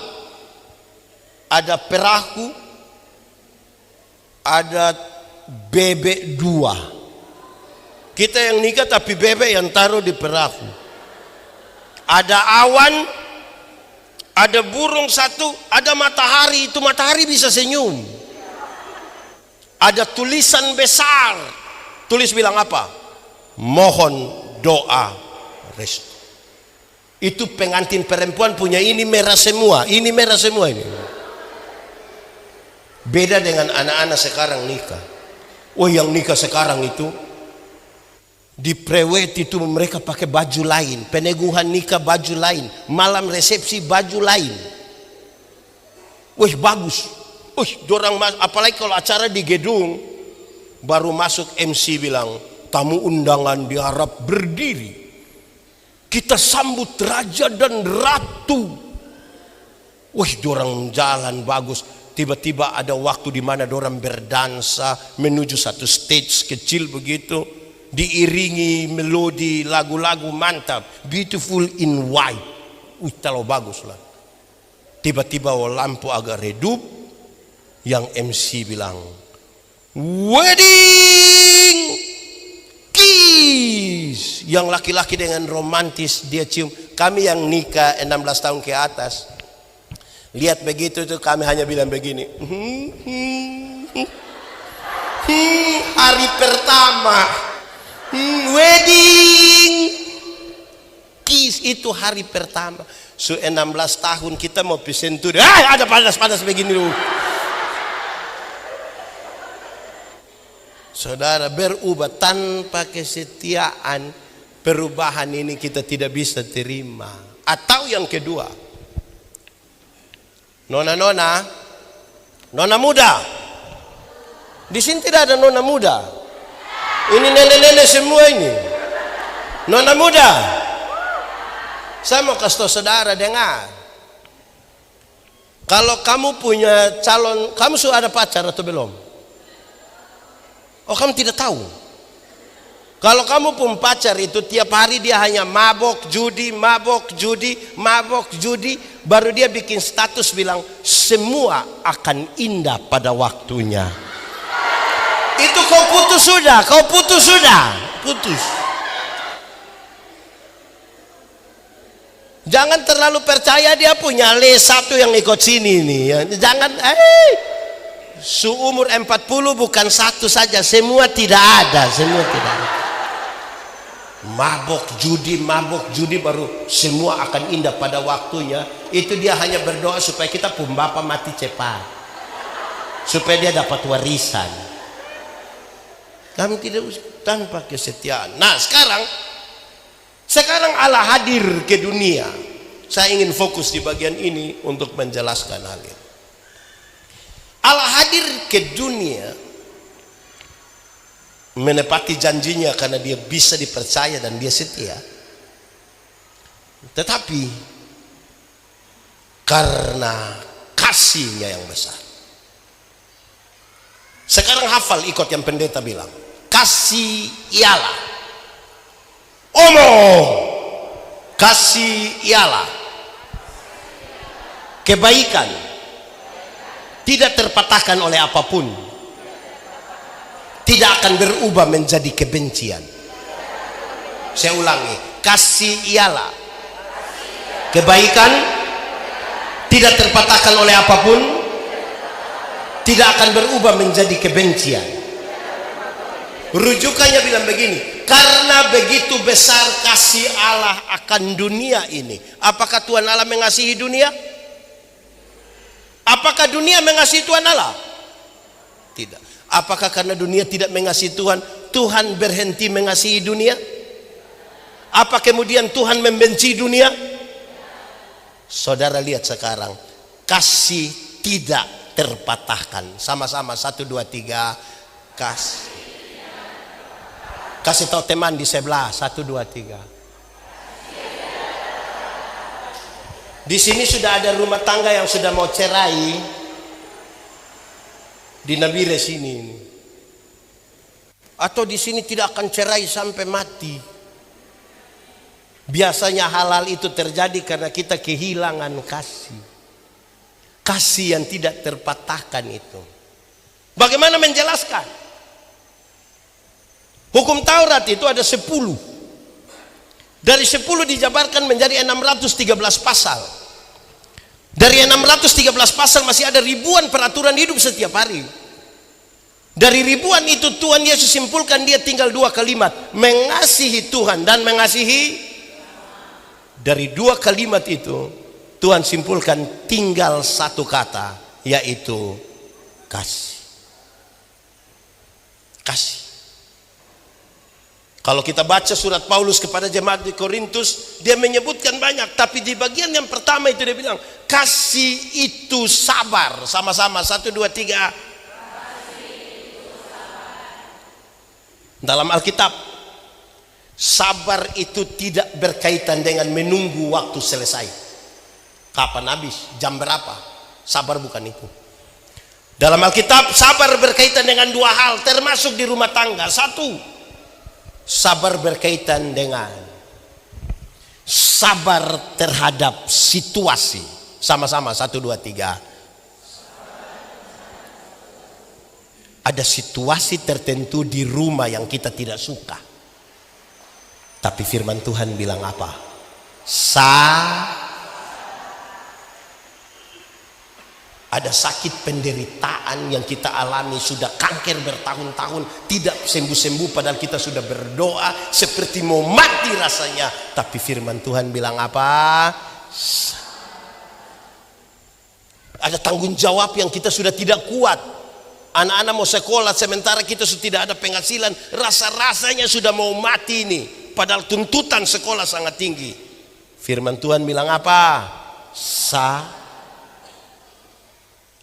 ada perahu, ada bebek 2. Kita yang nikah tapi bebek yang taruh di perahu. Ada awan, ada burung satu, ada matahari, itu matahari bisa senyum. Ada tulisan besar, tulis bilang apa? Mohon doa restu. Itu pengantin perempuan punya ini merah semua, ini merah semua ini. Beda dengan anak-anak sekarang nikah. Oh yang nikah sekarang itu di prewed itu mereka pakai baju lain, peneguhan nikah baju lain, malam resepsi baju lain. Wih bagus, dorang apalagi kalau acara di gedung baru masuk MC bilang tamu undangan diharap berdiri, kita sambut raja dan ratu. Wih dorang jalan bagus, tiba-tiba ada waktu di mana dorang berdansa menuju satu stage kecil begitu. Diiringi melodi lagu-lagu mantap, Beautiful in White. Terlalu bagus lah. Tiba-tiba lampu agak redup, yang MC bilang wedding kiss. Yang laki-laki dengan romantis dia cium. Kami yang nikah 16 tahun ke atas lihat begitu tuh kami hanya bilang begini, hari pertama wedding kiss itu hari pertama. 16 tahun kita mau pesentur, ada panas-panas begini loh. Saudara, berubah tanpa kesetiaan, perubahan ini kita tidak bisa terima. Atau yang kedua, nona muda. Di sini tidak ada nona muda. Ini nenek-nenek semua ini. Nona muda, saya mau kasih tahu saudara dengar. Kalau kamu punya calon, kamu sudah ada pacar atau belum? Oh kamu tidak tahu. Kalau kamu pun pacar itu tiap hari dia hanya mabok judi, baru dia bikin status bilang semua akan indah pada waktunya. Itu kau putus sudah. Putus. Jangan terlalu percaya dia punya satu yang ikut sini nih. Jangan, seumur 40 bukan satu saja, semua tidak ada. Mabok judi baru semua akan indah pada waktunya. Itu dia hanya berdoa supaya kita pun bapak mati cepat, supaya dia dapat warisan. Kami tidak tanpa kesetiaan. Nah sekarang Allah hadir ke dunia. Saya ingin fokus di bagian ini untuk menjelaskan hal ini. Allah hadir ke dunia menepati janjinya karena dia bisa dipercaya dan dia setia. Tetapi karena kasihnya yang besar. Sekarang hafal ikut yang pendeta bilang. Kasih ialah kasih ialah kebaikan tidak terpatahkan oleh apapun, tidak akan berubah menjadi kebencian. Saya ulangi, kasih ialah kebaikan tidak terpatahkan oleh apapun, tidak akan berubah menjadi kebencian. Rujukannya bilang begini, Karena begitu besar kasih Allah akan dunia ini. Apakah Tuhan Allah mengasihi dunia? Apakah dunia mengasihi Tuhan Allah? Tidak. Apakah karena dunia tidak mengasihi Tuhan, Tuhan berhenti mengasihi dunia? Apa kemudian Tuhan membenci dunia? Saudara lihat sekarang, kasih tidak terpatahkan. Sama-sama 1, 2, 3. Kasih. Kasih tahu teman di sebelah. 1, 2, 3. Di sini sudah ada rumah tangga yang sudah mau cerai. Di Nabire sini. Atau di sini tidak akan cerai sampai mati. Biasanya halal itu terjadi karena kita kehilangan kasih. Kasih yang tidak terpatahkan itu. Bagaimana menjelaskan? Hukum Taurat itu ada 10. Dari 10 dijabarkan menjadi 613 pasal. Dari 613 pasal masih ada ribuan peraturan hidup setiap hari. Dari ribuan itu Tuhan Yesus simpulkan dia tinggal 2 kalimat. Mengasihi Tuhan dan mengasihi. Dari 2 kalimat itu Tuhan simpulkan tinggal 1 kata, yaitu kasih. Kasih. Kalau kita baca surat Paulus kepada jemaat di Korintus, dia menyebutkan banyak, tapi di bagian yang pertama itu dia bilang kasih itu sabar. Sama-sama 1, 2, 3. Dalam Alkitab, sabar itu tidak berkaitan dengan menunggu waktu selesai. Kapan habis? Jam berapa? Sabar bukan itu. Dalam Alkitab, sabar berkaitan dengan 2 hal, termasuk di rumah tangga. 1, sabar berkaitan dengan sabar terhadap situasi. Sama-sama 1, 2, 3. Ada situasi tertentu di rumah yang kita tidak suka. Tapi firman Tuhan bilang apa? Ada sakit penderitaan yang kita alami, sudah kanker bertahun-tahun, tidak sembuh-sembuh, padahal kita sudah berdoa seperti mau mati rasanya. Tapi firman Tuhan bilang apa? Ada tanggung jawab yang kita sudah tidak kuat. Anak-anak mau sekolah sementara kita sudah tidak ada penghasilan, rasa-rasanya sudah mau mati ini. Padahal tuntutan sekolah sangat tinggi. Firman Tuhan bilang apa?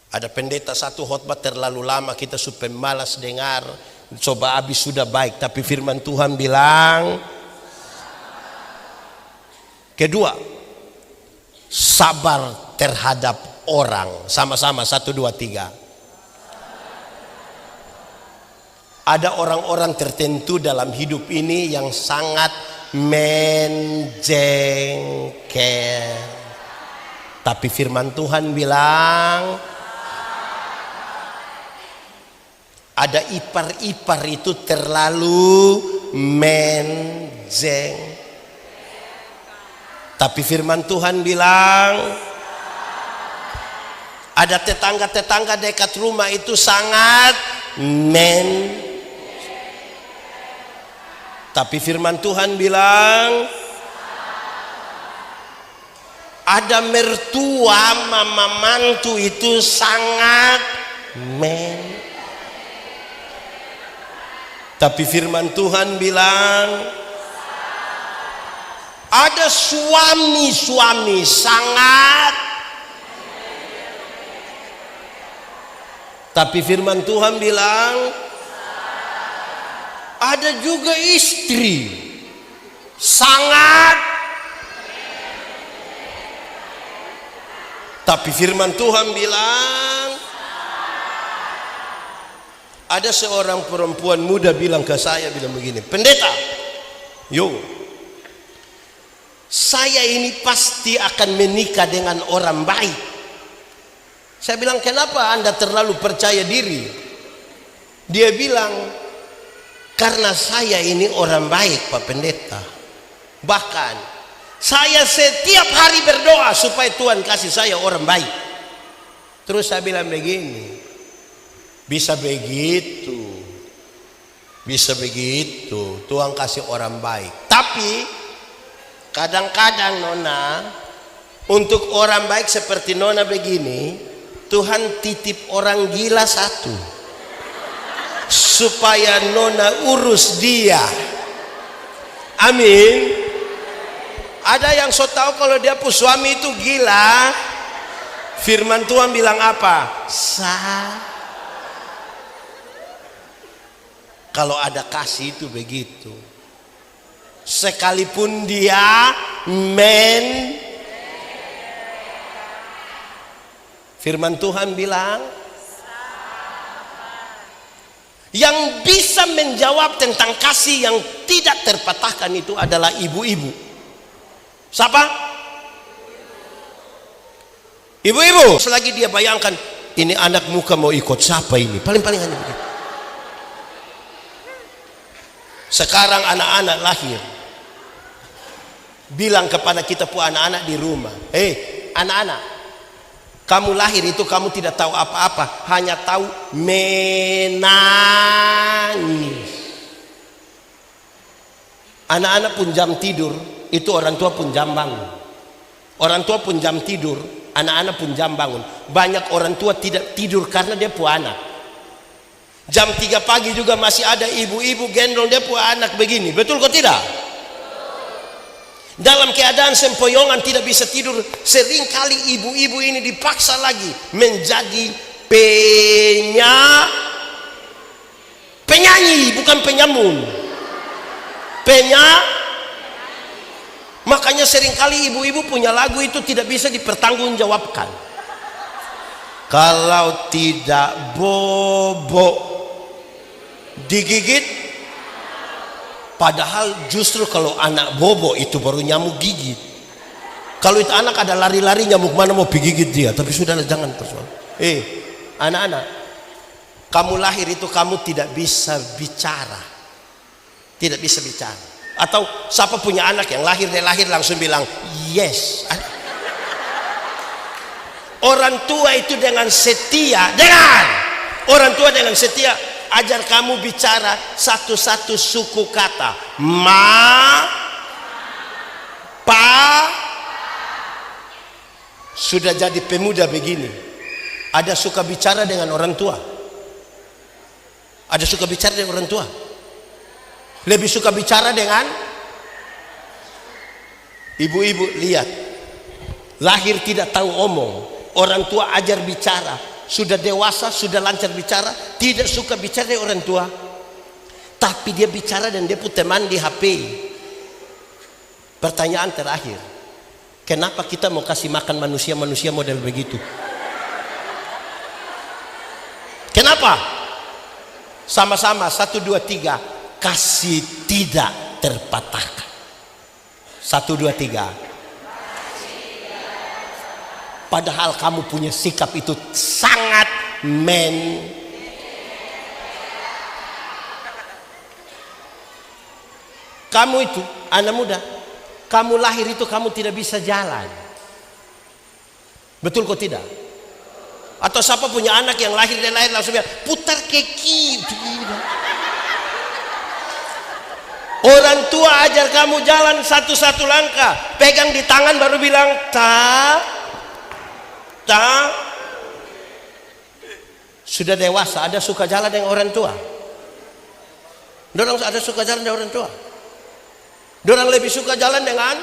Ada pendeta satu khotbah terlalu lama, kita supaya malas dengar. Coba habis sudah baik. Tapi firman Tuhan bilang, kedua, sabar terhadap orang. Sama-sama 1, 2, 3. Ada orang-orang tertentu dalam hidup ini yang sangat menjengkel. Tapi firman Tuhan bilang, ada ipar-ipar itu terlalu tapi firman Tuhan bilang, ada tetangga-tetangga dekat rumah itu sangat tapi firman Tuhan bilang, ada mertua mama mantu itu sangat tapi firman Tuhan bilang, ada suami-suami sangat, tapi firman Tuhan bilang, ada juga istri sangat, tapi firman Tuhan bilang, ada seorang perempuan muda bilang ke saya, bilang begini, pendeta, saya ini pasti akan menikah dengan orang baik. Saya bilang, kenapa Anda terlalu percaya diri? Dia bilang, karena saya ini orang baik Pak Pendeta. Bahkan saya setiap hari berdoa supaya Tuhan kasih saya orang baik. Terus saya bilang begini, bisa begitu Bisa begitu, Tuhan kasih orang baik. Tapi kadang-kadang Nona, untuk orang baik seperti Nona begini, Tuhan titip orang gila satu, supaya Nona urus dia. Amin. Ada yang so tahu kalau dia pun suami itu gila, firman Tuhan bilang apa? Kalau ada kasih itu begitu. Sekalipun dia firman Tuhan bilang, yang bisa menjawab tentang kasih yang tidak terpatahkan itu adalah ibu-ibu. Siapa? Ibu-ibu. Selagi dia bayangkan, ini anak muka mau ikut siapa ini? Paling-paling hanya begitu. Sekarang anak-anak lahir, bilang kepada kita pun anak-anak di rumah, anak-anak, kamu lahir itu kamu tidak tahu apa-apa, hanya tahu menangis. Anak-anak pun jam tidur, itu orang tua pun jam bangun. Orang tua pun jam tidur, anak-anak pun jam bangun. Banyak orang tua tidak tidur karena dia pun anak. Jam 3 pagi juga masih ada ibu-ibu gendong dia pun anak begini. Betul kok tidak? Dalam keadaan sempoyongan tidak bisa tidur, seringkali ibu-ibu ini dipaksa lagi menjadi penyanyi, bukan penyamun. Makanya seringkali ibu-ibu punya lagu itu tidak bisa dipertanggungjawabkan. Kalau tidak bobo digigit, padahal justru kalau anak bobo itu baru nyamuk gigit. Kalau itu anak ada lari-lari, nyamuk mana mau digigit dia. Tapi sudahlah, jangan persoalan. Anak-anak, kamu lahir itu kamu tidak bisa bicara, tidak bisa bicara. Atau siapa punya anak yang lahir, dia lahir langsung bilang yes. Orang tua itu dengan setia, orang tua dengan setia ajar kamu bicara satu-satu suku kata. Ma, pa. Sudah jadi pemuda begini, ada suka bicara dengan orang tua, ada suka bicara dengan orang tua, lebih suka bicara dengan ibu-ibu. Lihat, lahir tidak tahu omong, orang tua ajar bicara. Sudah dewasa, sudah lancar bicara, tidak suka bicara dengan orang tua, tapi dia bicara dan dia punya teman di HP. Pertanyaan terakhir, kenapa kita mau kasih makan manusia-manusia model begitu? Kenapa? Sama-sama 1, 2, 3, kasih tidak terpatahkan. 1, 2, 3. Padahal kamu punya sikap itu sangat kamu itu anak muda, kamu lahir itu kamu tidak bisa jalan. Betul kok tidak? Atau siapa punya anak yang lahir, dia lahir langsung bilang putar kaki. Orang tua ajar kamu jalan satu-satu langkah, pegang di tangan baru bilang sudah dewasa, ada suka jalan dengan orang tua. Dorang ada suka jalan dengan orang tua. Dorang lebih suka jalan dengan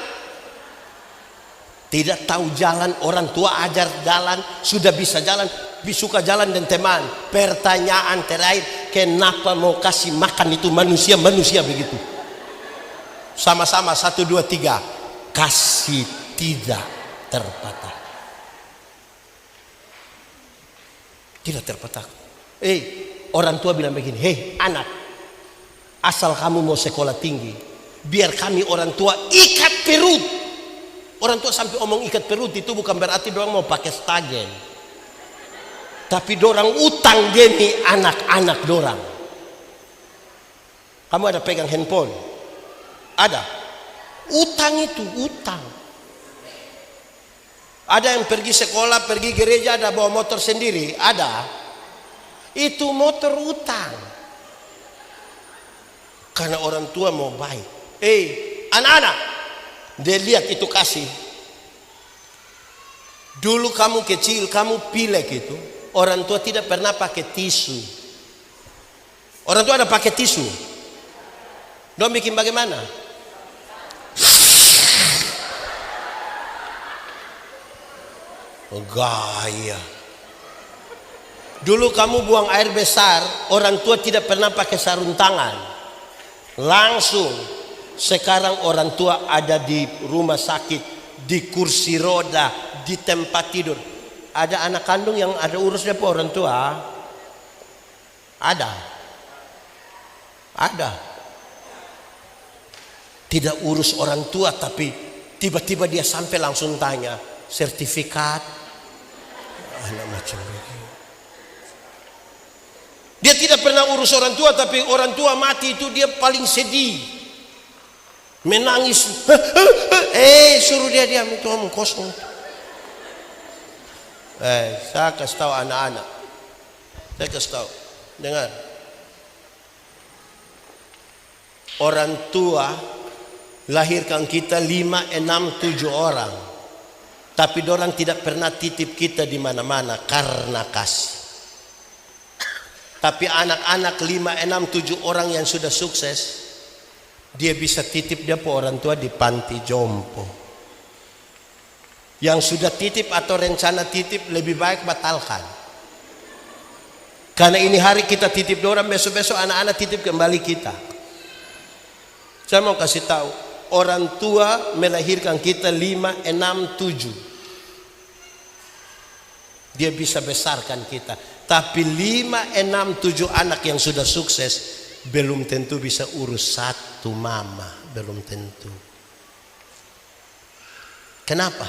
tidak tahu jalan. Orang tua ajar jalan, sudah bisa jalan, suka jalan dan teman. Pertanyaan terakhir, kenapa mau kasih makan itu manusia-manusia begitu? Sama-sama 1, 2, 3, kasih tidak terpatah. Tidak terpatah. Orang tua bilang begini, anak, asal kamu mau sekolah tinggi, biar kami orang tua ikat perut. Orang tua sampai omong ikat perut itu bukan berarti dorang mau pakai stagen, tapi dorang utang demi anak-anak dorang. Kamu ada pegang handphone? Ada. Utang itu utang. Ada yang pergi sekolah, pergi gereja, ada bawa motor sendiri, ada. Itu motor utang. Karena orang tua mau baik. Anak-anak, dia lihat itu kasih. Dulu kamu kecil, kamu pilek itu, orang tua tidak pernah pakai tisu. Orang tua ada pakai tisu. Dong bikin bagaimana? Gaya. Dulu kamu buang air besar, orang tua tidak pernah pakai sarung tangan. Langsung. Sekarang orang tua ada di rumah sakit, di kursi roda, di tempat tidur. Ada anak kandung yang ada urusnya apa orang tua? Ada. Tidak urus orang tua, tapi tiba-tiba dia sampai langsung tanya, sertifikat? Anak macam ini. Dia tidak pernah urus orang tua, tapi orang tua mati itu dia paling sedih. Menangis. Suruh dia diam, itu omong kosong. Saya kasih tahu anak-anak. Saya kasih tahu. Dengar. Orang tua lahirkan kita 5, 6, 7 orang. Tapi dorang tidak pernah titip kita di mana-mana karena kasih. Tapi anak-anak 5, 6, 7 orang yang sudah sukses, dia bisa titip dia po orang tua di panti jompo. Yang sudah titip atau rencana titip lebih baik batalkan. Karena ini hari kita titip orang, besok-besok anak-anak titip kembali kita. Saya mau kasih tahu, orang tua melahirkan kita 5, 6, 7. Dia bisa besarkan kita. Tapi 5, 6, 7 anak yang sudah sukses belum tentu bisa urus satu mama, belum tentu. Kenapa?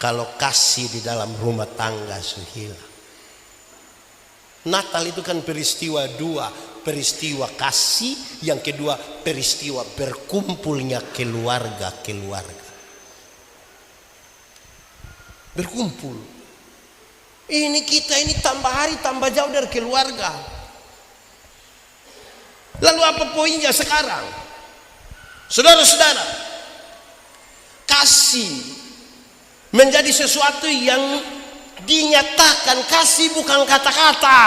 Kalau kasih di dalam rumah tangga hilang. Natal itu kan peristiwa dua, peristiwa kasih, yang kedua peristiwa berkumpulnya keluarga. Berkumpul. Ini kita ini tambah hari tambah jauh dari keluarga. Lalu apa poinnya sekarang? Saudara-saudara, kasih menjadi sesuatu yang dinyatakan. Kasih bukan kata-kata.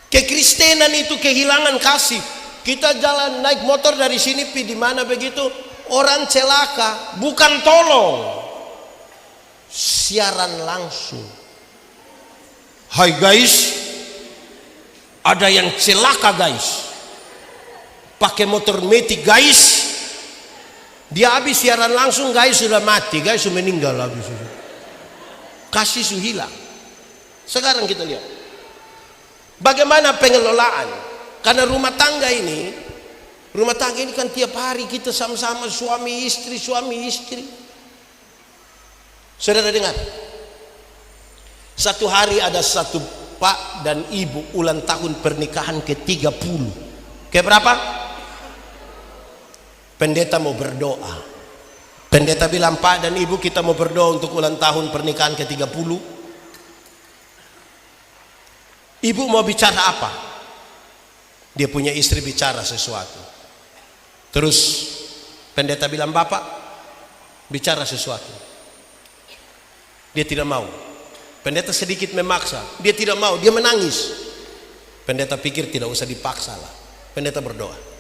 Kekristenan itu kehilangan kasih. Kita jalan naik motor dari sini di mana begitu, orang celaka, bukan tolong, siaran langsung. Hai guys, ada yang celaka guys, pakai motor metik guys. Dia habis siaran langsung, guys sudah mati, guys sudah meninggal habis. Kasih sudah hilang. Sekarang kita lihat bagaimana pengelolaan. Karena rumah tangga ini kan tiap hari kita sama-sama suami istri. Saudara dengar, satu hari ada satu pak dan ibu ulang tahun pernikahan ke-30. Keberapa? Pendeta mau berdoa. Pendeta bilang, Pak dan Ibu, kita mau berdoa untuk ulang tahun pernikahan ke-30. Ibu mau bicara apa? Dia punya istri bicara sesuatu. Terus pendeta bilang, Bapak bicara sesuatu. Dia tidak mau. Pendeta sedikit memaksa. Dia tidak mau, dia menangis. Pendeta pikir tidak usah dipaksa lah. Pendeta berdoa.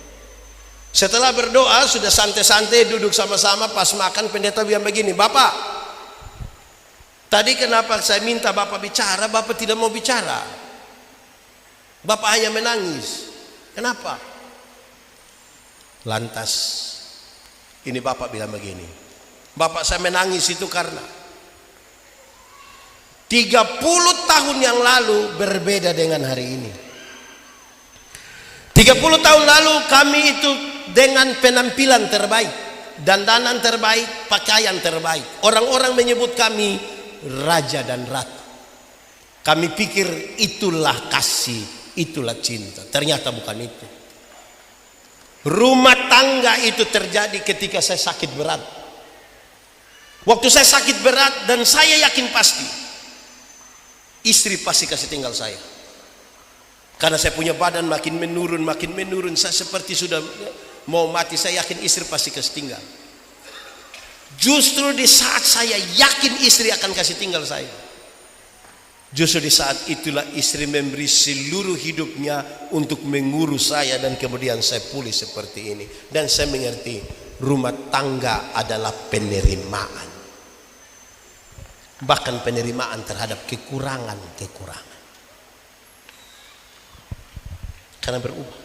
Setelah berdoa sudah santai-santai duduk sama-sama, pas makan pendeta bilang begini, Bapak, tadi kenapa saya minta Bapak bicara, Bapak tidak mau bicara. Bapak hanya menangis. Kenapa? Lantas ini Bapak bilang begini, Bapak, saya menangis itu karena 30 tahun yang lalu berbeda dengan hari ini. 30 tahun lalu kami itu dengan penampilan terbaik, dandanan terbaik, pakaian terbaik. Orang-orang menyebut kami raja dan ratu. Kami pikir itulah kasih, itulah cinta. Ternyata bukan itu. Rumah tangga itu terjadi ketika saya sakit berat. Waktu saya sakit berat, dan saya yakin pasti istri pasti kasih tinggal saya. Karena saya punya badan makin menurun, saya seperti sudah mau mati. Saya yakin istri pasti kasih tinggal. Justru di saat saya yakin istri akan kasih tinggal saya, justru di saat itulah istri memberi seluruh hidupnya untuk mengurus saya, dan kemudian saya pulih seperti ini. Dan saya mengerti rumah tangga adalah penerimaan, bahkan penerimaan terhadap kekurangan. Karena berubah.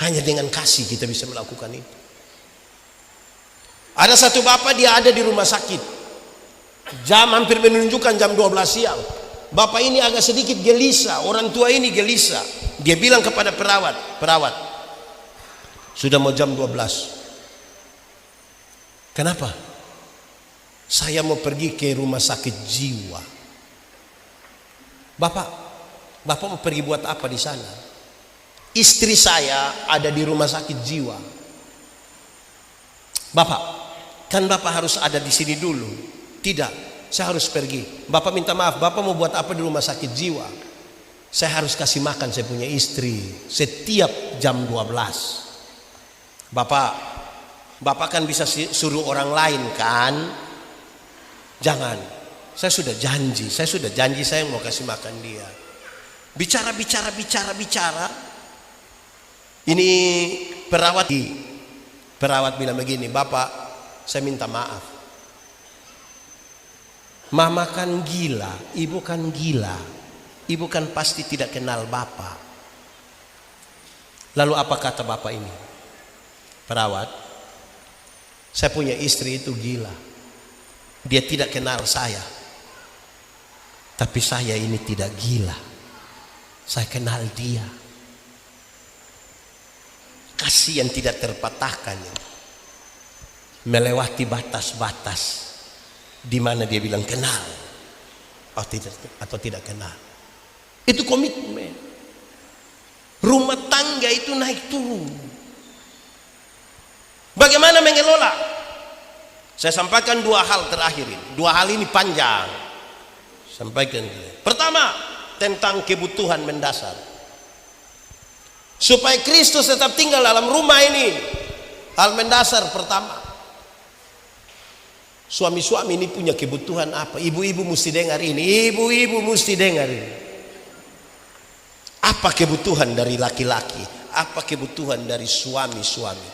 Hanya dengan kasih kita bisa melakukan itu. Ada satu bapak, dia ada di rumah sakit. Jam hampir menunjukkan jam 12 siang. Bapak ini agak sedikit gelisah, orang tua ini gelisah. Dia bilang kepada perawat, sudah mau jam 12. Kenapa? Saya mau pergi ke rumah sakit jiwa. Bapak mau pergi buat apa di sana? Istri saya ada di rumah sakit jiwa. Bapak, kan Bapak harus ada di sini dulu. Tidak, saya harus pergi. Bapak minta maaf, Bapak mau buat apa di rumah sakit jiwa? Saya harus kasih makan saya punya istri setiap jam 12. Bapak kan bisa suruh orang lain kan? Jangan. Saya sudah janji saya mau kasih makan dia. Bicara. Ini perawat bilang begini, Bapak, saya minta maaf. Mama kan gila, ibu kan gila. Ibu kan pasti tidak kenal Bapak. Lalu apa kata Bapak ini? Perawat, saya punya istri itu gila. Dia tidak kenal saya. Tapi saya ini tidak gila. Saya kenal dia. Kasih yang tidak terpatahkan, melewati batas-batas di mana dia bilang kenal atau tidak kenal. Itu komitmen. Rumah tangga itu naik turun. Bagaimana mengelola? Saya sampaikan 2 hal terakhir ini. 2 hal ini panjang. Sampaikan. Pertama, tentang kebutuhan mendasar. Supaya Kristus tetap tinggal dalam rumah ini, hal mendasar pertama, suami-suami ini punya kebutuhan apa? Ibu-ibu mesti dengar ini. Ibu-ibu mesti dengar ini. Apa kebutuhan dari laki-laki? Apa kebutuhan dari suami-suami?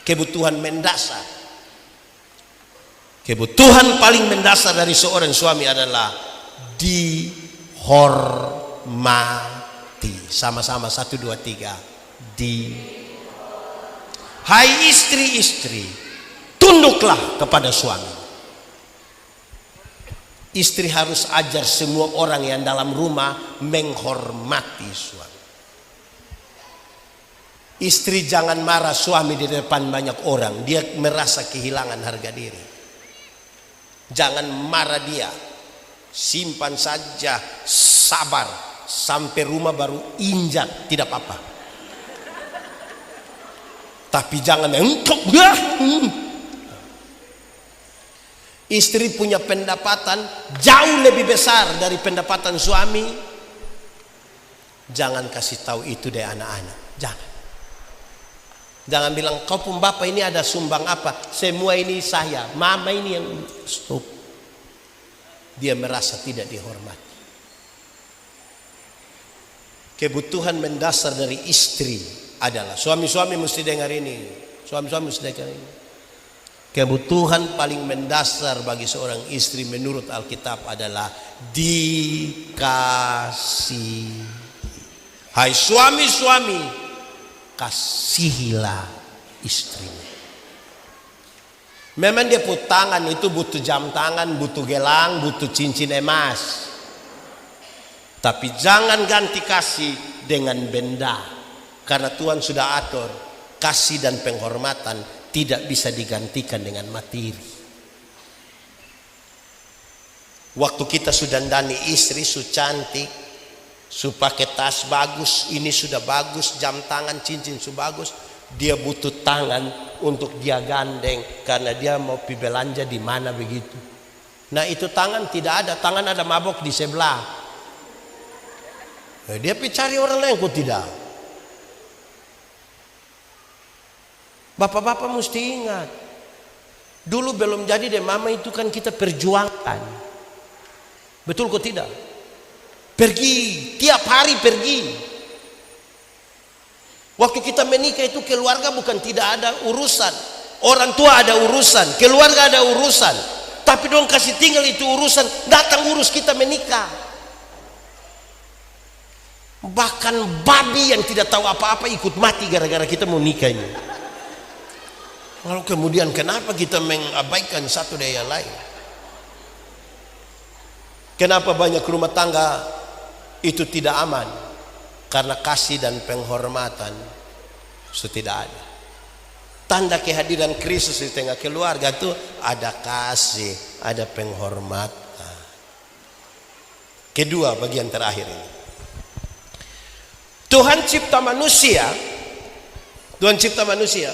Kebutuhan mendasar. Kebutuhan paling mendasar dari seorang suami adalah dihormati. Sama-sama 1, 2, 3. Hai istri-istri, tunduklah kepada suami. Istri harus ajar semua orang yang dalam rumah menghormati suami. Istri jangan marah suami di depan banyak orang, dia merasa kehilangan harga diri. Jangan marah dia, simpan saja, sabar sampai rumah baru injak, tidak apa-apa. Tapi jangan Istri punya pendapatan jauh lebih besar dari pendapatan suami. Jangan kasih tahu itu deh anak-anak. Jangan bilang kau pun bapak ini ada sumbang apa? Semua ini saya, mama ini yang stop. Dia merasa tidak dihormati. Kebutuhan mendasar dari istri adalah, suami-suami mesti dengar ini. Suami-suami mesti dengar ini. Kebutuhan paling mendasar bagi seorang istri menurut Alkitab adalah dikasih. Hai suami-suami, kasihilah istrinya. Memang dia butuh tangan, itu butuh jam tangan, butuh gelang, butuh cincin emas. Tapi jangan ganti kasih dengan benda. Karena Tuhan sudah atur, kasih dan penghormatan tidak bisa digantikan dengan materi. Waktu kita sudah dandani istri, su cantik, su pakai tas bagus, ini sudah bagus, jam tangan, cincin su bagus, dia butuh tangan untuk dia gandeng karena dia mau pergi belanja di mana begitu. Nah itu tangan tidak ada, tangan ada mabok di sebelah. Dia pergi cari orang lain kok tidak. Bapak-bapak mesti ingat, dulu belum jadi deh mama itu kan kita perjuangkan. Betul kok tidak? Pergi, tiap hari pergi. Waktu kita menikah itu keluarga bukan tidak ada urusan. Orang tua ada urusan, keluarga ada urusan. Tapi dong kasih tinggal itu urusan, datang urus kita menikah. Bahkan babi yang tidak tahu apa-apa ikut mati gara-gara kita mau nikah ini. Lalu kemudian kenapa kita mengabaikan satu daya lain? Kenapa banyak rumah tangga itu tidak aman? Karena kasih dan penghormatan sudah tidak ada. Tanda kehadiran Kristus di tengah keluarga itu ada kasih, ada penghormatan. Kedua, bagian terakhir ini. Tuhan cipta manusia. Tuhan cipta manusia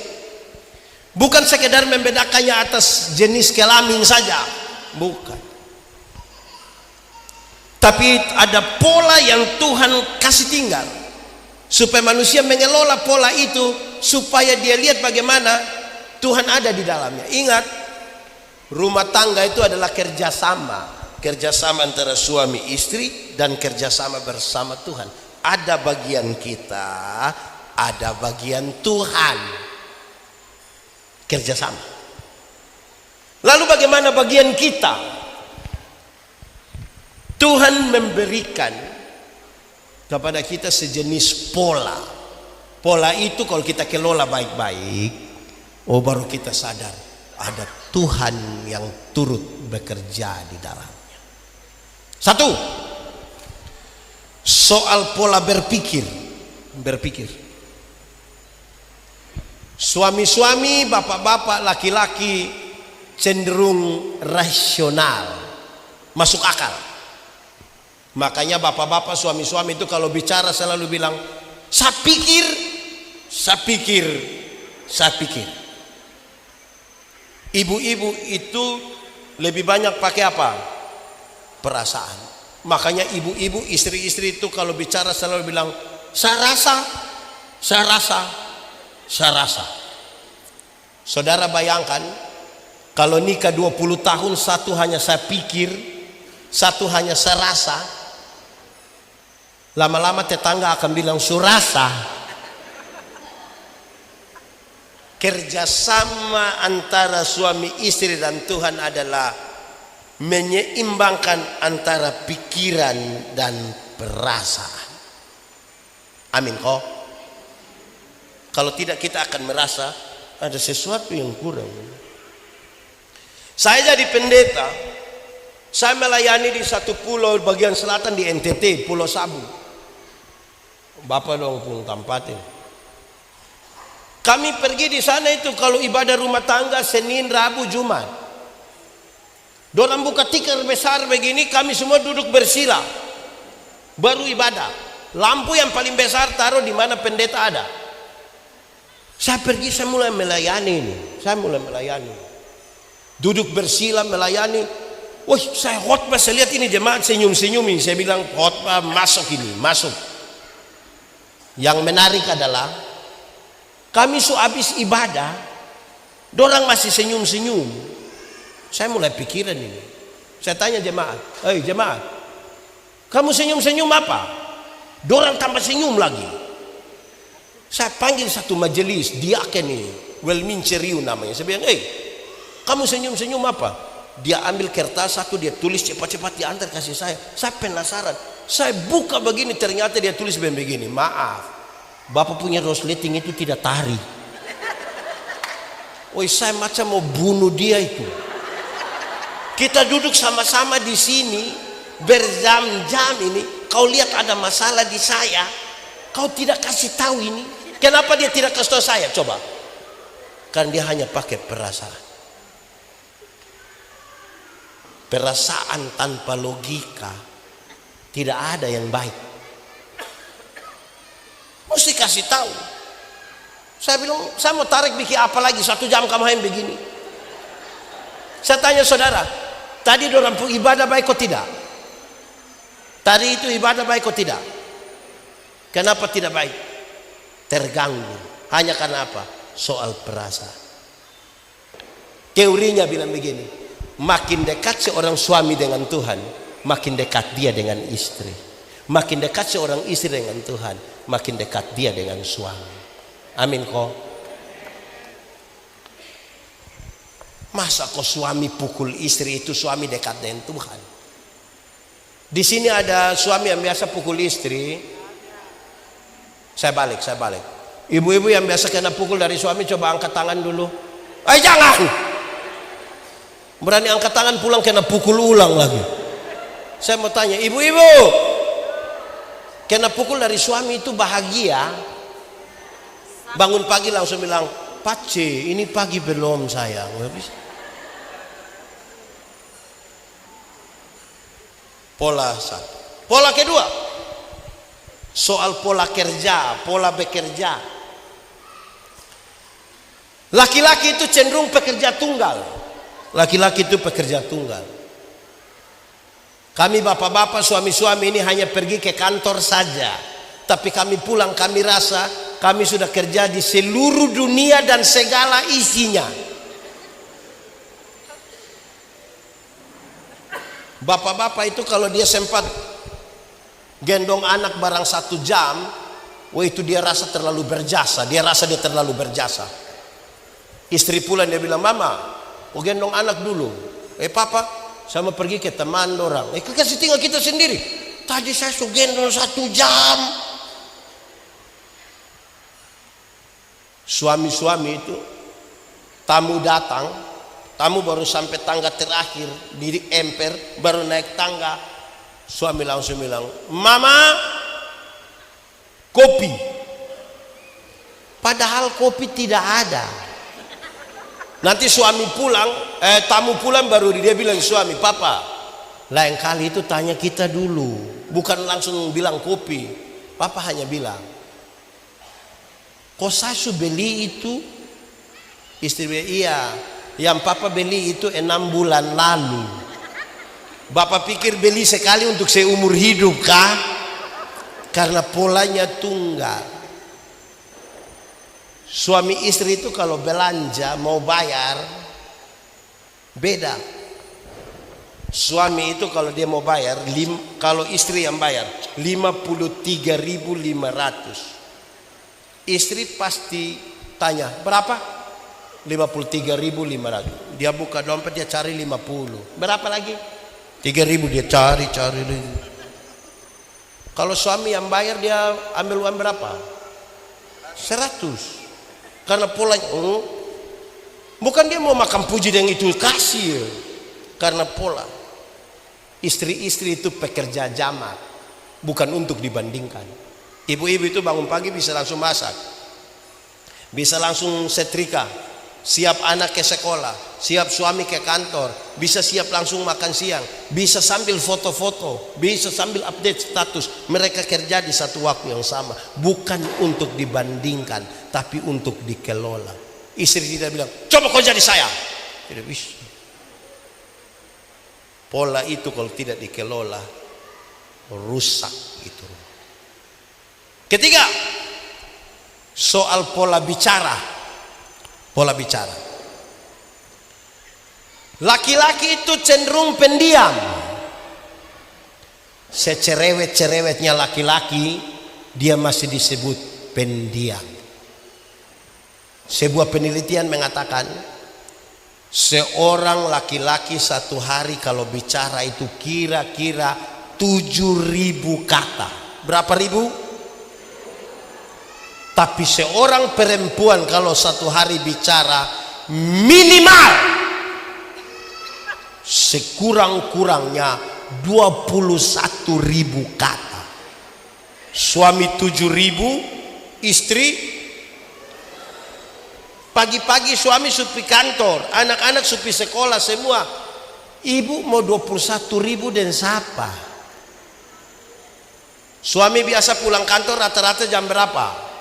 bukan sekedar membedakannya atas jenis kelamin saja, bukan. Tapi ada pola yang Tuhan kasih tinggal supaya manusia mengelola pola itu, supaya dia lihat bagaimana Tuhan ada di dalamnya. Ingat, rumah tangga itu adalah kerjasama antara suami istri dan kerjasama bersama Tuhan. Ada bagian kita, ada bagian Tuhan. Kerjasama. Lalu bagaimana bagian kita? Tuhan memberikan kepada kita sejenis pola. Pola itu kalau kita kelola baik-baik, baru kita sadar ada Tuhan yang turut bekerja di dalamnya. Satu, soal pola berpikir. Suami-suami, bapak-bapak, laki-laki cenderung rasional, masuk akal. Makanya bapak-bapak, suami-suami itu kalau bicara selalu bilang, saya pikir. Ibu-ibu itu lebih banyak pakai apa? Perasaan. Makanya ibu-ibu, istri-istri itu kalau bicara selalu bilang, saya rasa. Saudara bayangkan kalau nikah 20 tahun, satu hanya saya pikir, satu hanya saya rasa. Lama-lama tetangga akan bilang surasa. Kerjasama antara suami istri dan Tuhan adalah menyeimbangkan antara pikiran dan perasaan. Amin kok. Kalau tidak kita akan merasa ada sesuatu yang kurang. Saya jadi pendeta, saya melayani di satu pulau bagian selatan di NTT, Pulau Sabu. Bapak dong pun tampatin. Kami pergi di sana itu kalau ibadah rumah tangga Senin, Rabu, Jumat. Dorang buka tikar besar begini, kami semua duduk bersila. Baru ibadah. Lampu yang paling besar taruh di mana pendeta ada. Saya pergi, saya mulai melayani ini. Duduk bersila melayani. Wah, saya khotbah, saya lihat ini jemaat senyum-senyum ini. Saya bilang khotbah masuk. Yang menarik adalah kami habis ibadah, dorang masih senyum-senyum. Saya mulai pikiran ini. Saya tanya jemaat, jemaat, kamu senyum-senyum apa? Dorang tambah senyum lagi. Saya panggil satu majelis, diaken ini, Welmin Ceriu namanya. Saya bilang, kamu senyum-senyum apa? Dia ambil kertas satu, dia tulis cepat-cepat diantar kasih saya. Saya penasaran. Saya buka begini, ternyata dia tulis begini. Maaf, Bapak punya resleting itu tidak tari. Saya macam mau bunuh dia itu. Kita duduk sama-sama di sini berjam-jam ini. Kau lihat ada masalah di saya, kau tidak kasih tahu ini. Kenapa dia tidak kasih tahu saya? Coba. Kan dia hanya pakai perasaan. Perasaan tanpa logika tidak ada yang baik. Mesti kasih tahu. Saya bilang, saya mau tarik bikin apa lagi? 1 jam kamu main begini. Saya tanya saudara, tadi dorang ibadah baik kok tidak? Tadi itu ibadah baik kok tidak? Kenapa tidak baik? Terganggu. Hanya karena apa? Soal perasaan. Teorinya bilang begini, makin dekat seorang suami dengan Tuhan, makin dekat dia dengan istri. Makin dekat seorang istri dengan Tuhan, makin dekat dia dengan suami. Amin kok. Masa kok suami pukul istri itu suami dekat dengan Tuhan? Di sini ada suami yang biasa pukul istri. Saya balik. Ibu-ibu yang biasa kena pukul dari suami, coba angkat tangan dulu. Jangan. Berani angkat tangan pulang kena pukul ulang lagi. Saya mau tanya, ibu-ibu, kena pukul dari suami itu bahagia? Bangun pagi langsung bilang, "Pace, ini pagi belum sayang." Pola satu. Pola kedua, soal pola kerja, pola bekerja. Laki-laki itu cenderung pekerja tunggal. Laki-laki itu pekerja tunggal. Kami bapak-bapak, suami-suami ini hanya pergi ke kantor saja. Tapi kami pulang, kami rasa kami sudah kerja di seluruh dunia dan segala isinya. Bapak-bapak itu kalau dia sempat gendong anak barang 1 jam, wah itu dia rasa terlalu berjasa. Dia rasa dia terlalu berjasa. Istri pulang dia bilang, "Mama, mau gendong anak dulu." Papa, saya mau pergi ke teman orang. Kasih tinggal kita sendiri. Tadi saya sudah gendong 1 jam. Suami-suami itu tamu datang, tamu baru sampai tangga terakhir di emper, baru naik tangga, suami langsung bilang, "Mama, kopi." Padahal kopi tidak ada. Nanti suami pulang, tamu pulang baru dia bilang suami, "Papa, lain kali itu tanya kita dulu, bukan langsung bilang kopi." Papa hanya bilang, "Kok saya beli itu?" Istri bilang, "Iya, yang papa beli itu 6 bulan lalu. Bapak pikir beli sekali untuk seumur hidup kah?" Karena polanya tunggal. Suami istri itu kalau belanja mau bayar beda. Suami itu kalau dia mau bayar, kalau istri yang bayar 53.500. Istri pasti tanya, "Berapa?" 53.500. Dia buka dompet, dia cari 50. "Berapa lagi?" 3.000. Dia cari lagi. Kalau suami yang bayar, dia ambil uang berapa? 100. Karena polanya, bukan dia mau makan puji yang itu kasih, karena pola. Istri-istri itu pekerja jamak, bukan untuk dibandingkan. Ibu-ibu itu bangun pagi bisa langsung masak, bisa langsung setrika, siap anak ke sekolah, siap suami ke kantor, bisa siap langsung makan siang, bisa sambil foto-foto, bisa sambil update status. Mereka kerja di satu waktu yang sama, bukan untuk dibandingkan, tapi untuk dikelola. Istri tidak bilang, "Coba kau jadi saya." Tidak bisa. Pola itu kalau tidak dikelola rusak itu. Ketiga, soal pola bicara. Pola bicara. Laki-laki itu cenderung pendiam. Secerewet-cerewetnya laki-laki, dia masih disebut pendiam. Sebuah penelitian mengatakan, seorang laki-laki satu hari kalau bicara itu kira-kira 7.000 kata. Berapa ribu? Tapi seorang perempuan kalau satu hari bicara minimal sekurang-kurangnya 21.000 kata. Suami 7.000, istri pagi-pagi suami supi kantor, anak-anak supi sekolah semua. Ibu mau 21.000 dan siapa? Suami biasa pulang kantor rata-rata jam berapa?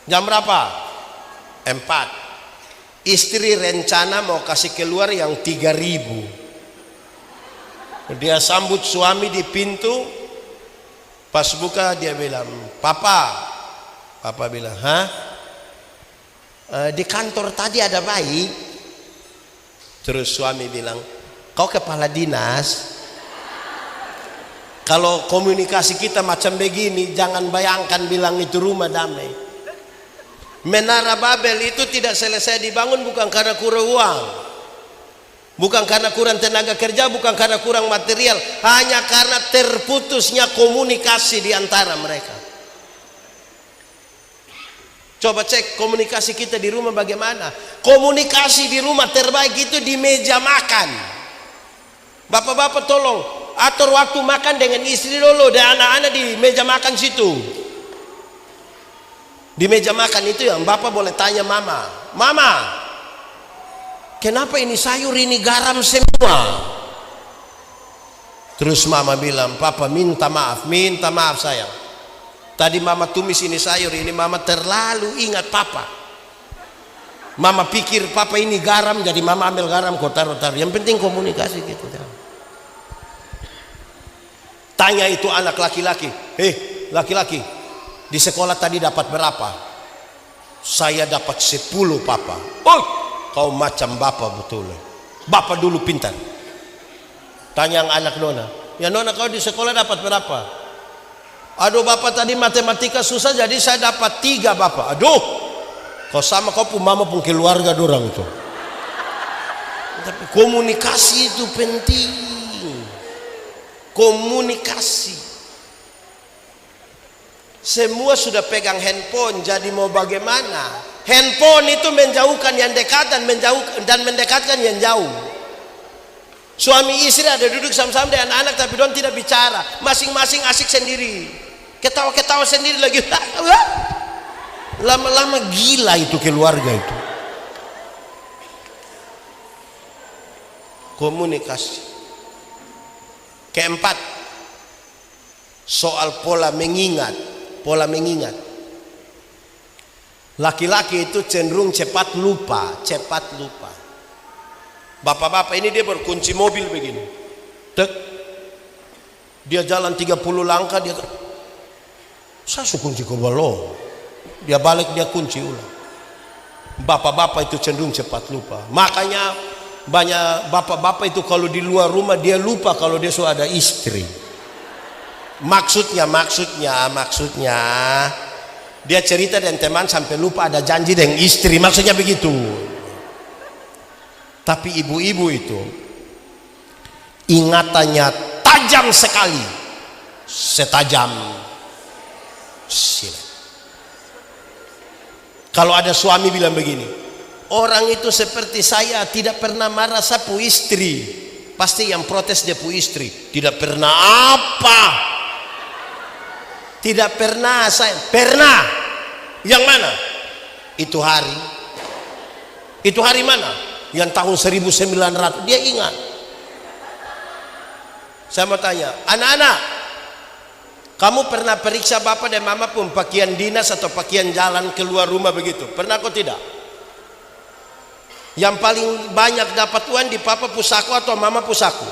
Jam berapa? 4. Istri rencana mau kasih keluar yang 3.000. Dia sambut suami di pintu. Pas buka dia bilang, papa bilang, hah? Di kantor tadi ada bayi. Terus suami bilang, kau kepala dinas, kalau komunikasi kita macam begini, jangan bayangkan bilang itu rumah damai. Menara Babel itu tidak selesai dibangun bukan karena kurang uang, bukan karena kurang tenaga kerja, bukan karena kurang material, hanya karena terputusnya komunikasi di antara mereka. Coba cek komunikasi kita di rumah bagaimana. Komunikasi di rumah terbaik itu di meja makan. Bapak-bapak tolong atur waktu makan dengan istri dulu dan anak-anak di meja makan situ. Di meja makan itu yang bapak boleh tanya mama, mama, kenapa ini sayur ini garam semua? Terus mama bilang, papa minta maaf sayang. Tadi mama tumis ini sayur, ini mama terlalu ingat papa. Mama pikir papa ini garam, jadi mama ambil garam kau taruh-taruh. Yang penting komunikasi gitu. Tanya itu anak laki-laki, laki-laki, di sekolah tadi dapat berapa? Saya dapat 10 papa. Oh, kau macam bapak betul. Bapak dulu pintar. Tanya yang anak nona, ya nona kau di sekolah dapat berapa? Aduh bapak tadi matematika susah jadi saya dapat 3 bapak. Aduh, kau sama kau pun mama pun keluarga dorang itu. Tapi komunikasi itu penting. Komunikasi. Semua sudah pegang handphone, jadi mau bagaimana? Handphone itu menjauhkan yang dekat dan mendekatkan yang jauh. Suami istri ada duduk sama-sama dengan anak tapi don tidak bicara, masing-masing asik sendiri, ketawa-ketawa sendiri lagi. Lama-lama gila itu keluarga itu. Komunikasi. Keempat, soal pola mengingat. Laki-laki itu cenderung cepat lupa. Bapak-bapak ini dia berkunci mobil begini. Tek. Dia jalan 30 langkah dia saya kunci ke balo. Dia balik dia kunci ulang. Bapak-bapak itu cenderung cepat lupa. Makanya banyak bapak-bapak itu kalau di luar rumah dia lupa kalau dia sudah ada istri. Maksudnya dia cerita dengan teman sampai lupa ada janji dengan istri, maksudnya begitu. Tapi ibu-ibu itu ingatannya tajam sekali, setajam silet. Kalau ada suami bilang begini, orang itu seperti saya tidak pernah marah sapu istri, pasti yang protes dia pu istri. Tidak pernah apa? Tidak pernah saya. Pernah. Yang mana? Itu hari mana? Yang tahun 1900. Dia ingat. Saya mau tanya, anak-anak, kamu pernah periksa bapak dan mama pun pakaian dinas atau pakaian jalan keluar rumah begitu? Pernah kok tidak? Yang paling banyak dapat uang di papa pusaku atau mama pusaku?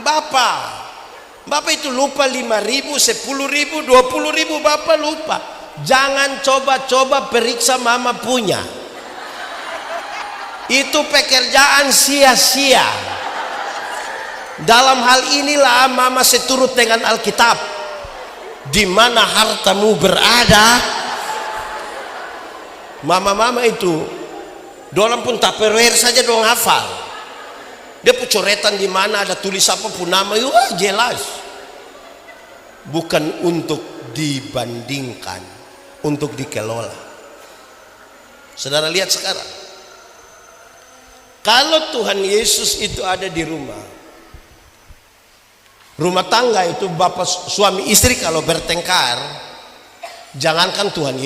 Bapak itu lupa 5.000, 10.000, 20.000 bapak lupa. Jangan coba-coba periksa mama punya. Itu pekerjaan sia-sia. Dalam hal inilah mama seturut dengan Alkitab. Di mana hartamu berada, mama-mama itu dorang pun tupperware saja dong hafal. Dia pun coretan di mana ada tulis apa pun nama, jelas. Bukan untuk dibandingkan, untuk dikelola. Saudara lihat sekarang, kalau Tuhan Yesus itu ada di rumah tangga itu bapak suami istri kalau bertengkar, jangankan Tuhan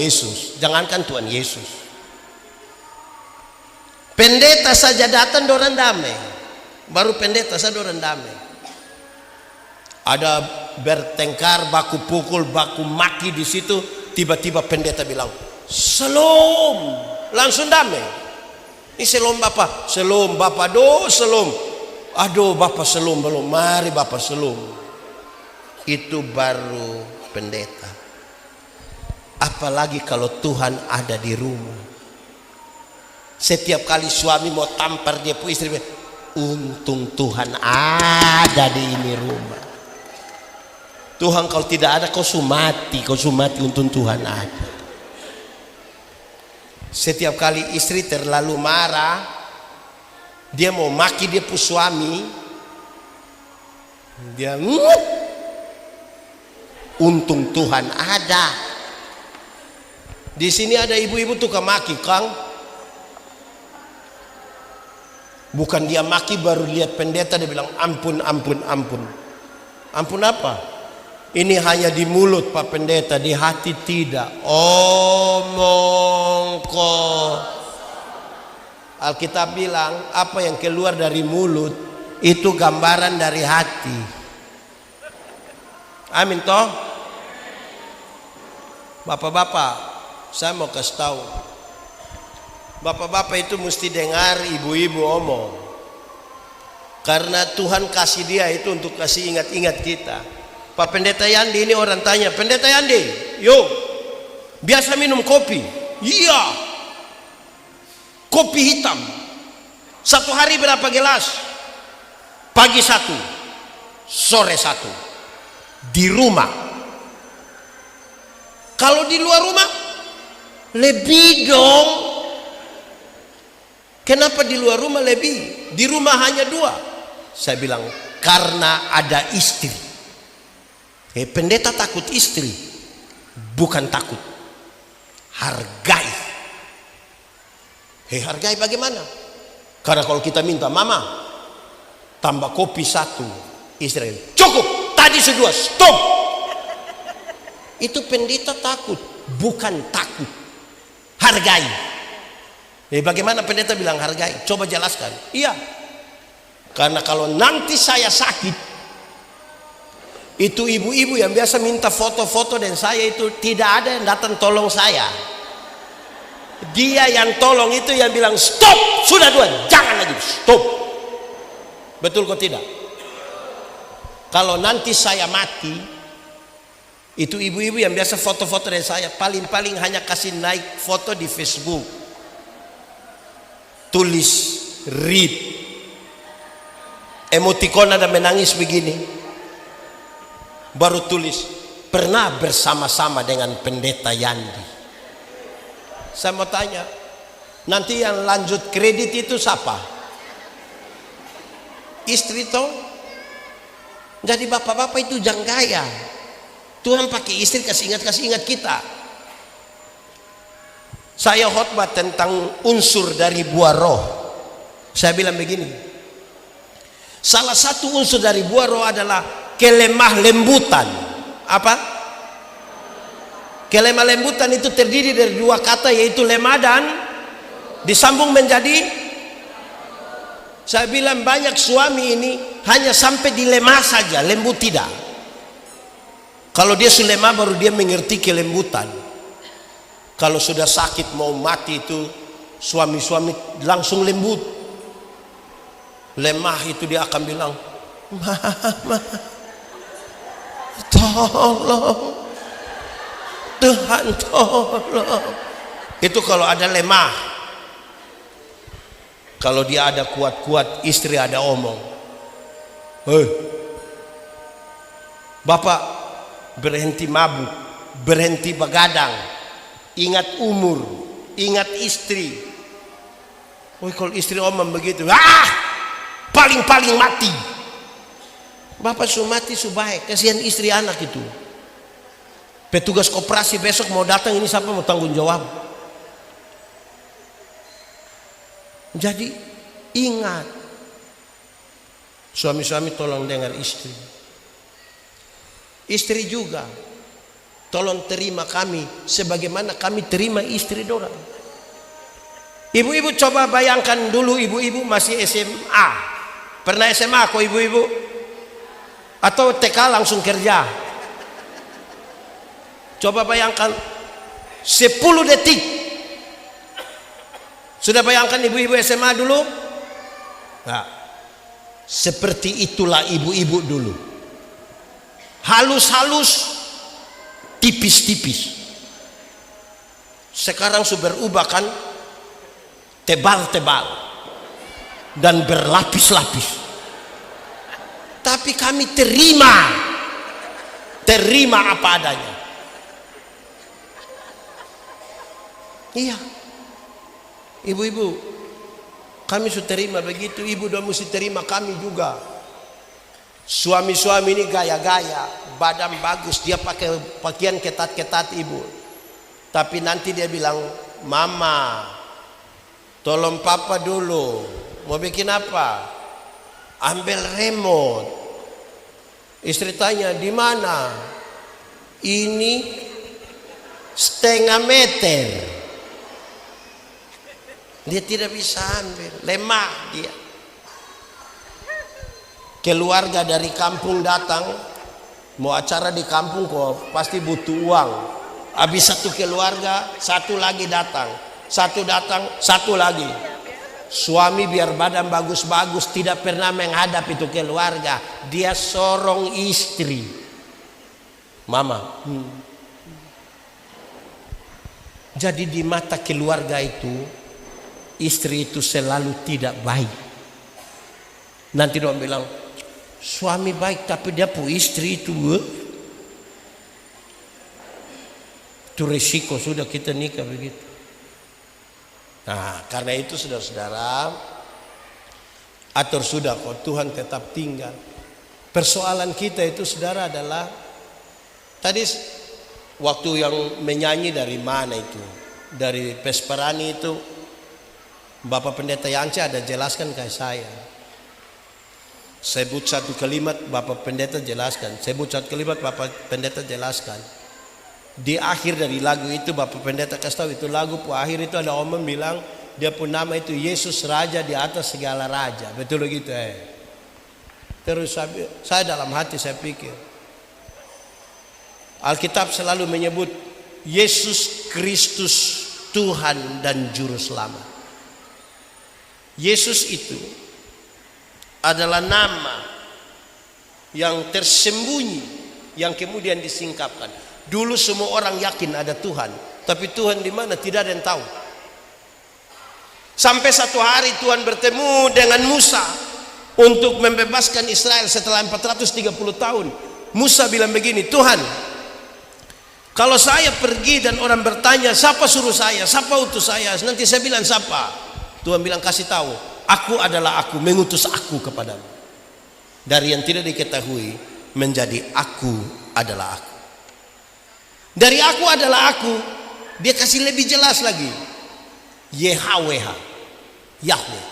Yesus, pendeta saja datang dorang damai, baru pendeta saja dorang damai. Ada bertengkar, baku pukul, baku maki di situ, tiba-tiba pendeta bilang, "Shalom," langsung damai. Ini selom bapak, aduh selom bapak selom belum, mari bapak selom. itu baru pendeta. Apalagi kalau Tuhan ada di rumah. Setiap kali suami mau tampar dia pun istri, untung Tuhan ada di ini rumah. Tuhan kalau tidak ada kau sumati, untung Tuhan ada. Setiap kali istri terlalu marah, dia mau maki dia pun suami, dia untung Tuhan ada. Di sini ada ibu-ibu tukang maki, Kang. Bukan dia maki baru lihat pendeta dia bilang ampun. Ampun apa? Ini hanya di mulut Pak Pendeta, di hati tidak. Omong kok. Alkitab bilang apa yang keluar dari mulut itu gambaran dari hati. Amin toh? Bapak-bapak, saya mau kasih tahu. Bapak-bapak itu mesti dengar ibu-ibu omong. Karena Tuhan kasih dia itu untuk kasih ingat-ingat kita. Pak Pendeta Yandi ini orang tanya, Pendeta Yandi, yuk, biasa minum kopi? Iya. Kopi hitam. Satu hari berapa gelas? Pagi 1, sore 1. Di rumah. Kalau di luar rumah, lebih dong. Kenapa di luar rumah lebih? Di rumah hanya 2. Saya bilang karena ada istri. Pendeta takut istri, bukan takut. Hargai. Hargai bagaimana? Karena kalau kita minta mama tambah kopi 1, istri cukup. Tadi sudah stop. Itu pendeta takut, bukan takut. Hargai. Bagaimana pendeta bilang hargai? Coba jelaskan. Iya. Karena kalau nanti saya sakit, itu ibu-ibu yang biasa minta foto-foto dan saya itu tidak ada yang datang tolong saya. Dia yang tolong itu yang bilang stop, sudah 2, jangan lagi, stop. Betul kok tidak? Kalau nanti saya mati, itu ibu-ibu yang biasa foto-foto dari saya paling-paling hanya kasih naik foto di Facebook. Tulis read, emoticon ada menangis begini, baru tulis pernah bersama-sama dengan Pendeta Yandi. Saya mau tanya, nanti yang lanjut kredit itu siapa? Istri toh. Jadi bapak-bapak itu jangan gaya. Tuhan pakai istri kasih ingat kita. Saya khotbah tentang unsur dari buah roh. Saya bilang begini, salah satu unsur dari buah roh adalah kelemah lembutan. Apa? Kelemah lembutan itu terdiri dari 2 kata, yaitu lemah dan disambung menjadi. Saya bilang banyak suami ini hanya sampai di lemah saja, lembut tidak. Kalau dia sudah lemah baru dia mengerti kelembutan. Kalau sudah sakit mau mati itu suami-suami langsung lembut. Lemah itu dia akan bilang, Mama, tolong, Tuhan tolong. Itu kalau ada lemah. Kalau dia ada kuat-kuat, istri ada omong. Hei, Bapak berhenti mabuk, berhenti begadang, ingat umur, ingat istri. Kalau istri omong begitu, paling-paling mati. Bapak sudah mati sudah baik, kasihan istri anak itu. Petugas koperasi besok mau datang, ini siapa mau tanggung jawab? Jadi ingat, suami-suami tolong dengar istri. Istri juga tolong terima kami sebagaimana kami terima istri dorang. Ibu-ibu coba bayangkan dulu, ibu-ibu masih SMA. Pernah SMA kok ibu-ibu? Atau TK langsung kerja? Coba bayangkan 10 detik. Sudah bayangkan ibu-ibu SMA dulu? Nah, seperti itulah ibu-ibu dulu. halus-halus, tipis-tipis. Sekarang sudah berubah kan, tebal-tebal dan berlapis-lapis. Tapi kami terima apa adanya. Iya, ibu-ibu, kami sudah terima begitu. Ibu sudah mesti terima kami juga. Suami-suami ini gaya-gaya, badan bagus, dia pakai pakaian ketat-ketat ibu. Tapi nanti dia bilang, mama, tolong papa dulu. Mau bikin apa? Ambil remote. Istri tanya, di mana? Ini setengah meter. Dia tidak bisa ambil, lemah dia. Keluarga dari kampung datang, mau acara di kampung kok pasti butuh uang. Habis satu keluarga, satu lagi datang, satu lagi. Suami biar badan bagus-bagus tidak pernah menghadap itu keluarga. Dia sorong istri. Mama. Jadi di mata keluarga itu, istri itu selalu tidak baik. Nanti dia bilang, suami baik tapi dia punya istri itu. Itu resiko sudah kita nikah begitu. Nah, karena itu saudara-saudara, atur sudah kok Tuhan tetap tinggal. Persoalan kita itu saudara adalah, tadi waktu yang menyanyi dari mana itu? Dari Pesperani itu, Bapak Pendeta Yance ada jelaskan ke saya. Sebut satu kalimat, Bapak Pendeta jelaskan. Sebut satu kalimat, Bapak Pendeta jelaskan. Di akhir dari lagu itu Bapak Pendeta kasih tahu itu lagu akhir itu ada omong bilang dia pun nama itu Yesus Raja di atas segala raja. Betul gitu Terus saya dalam hati saya pikir, Alkitab selalu menyebut Yesus Kristus Tuhan dan Juru Selamat. Yesus itu adalah nama yang tersembunyi yang kemudian disingkapkan. Dulu semua orang yakin ada Tuhan, tapi Tuhan di mana tidak ada yang tahu. Sampai satu hari Tuhan bertemu dengan Musa untuk membebaskan Israel setelah 430 tahun. Musa bilang begini, Tuhan, kalau saya pergi dan orang bertanya siapa suruh saya, siapa utus saya, nanti saya bilang siapa. Tuhan bilang kasih tahu, aku adalah aku, mengutus aku kepadamu. Dari yang tidak diketahui menjadi aku adalah aku. Dari aku adalah aku, dia kasih lebih jelas lagi. YHWH, Yahweh.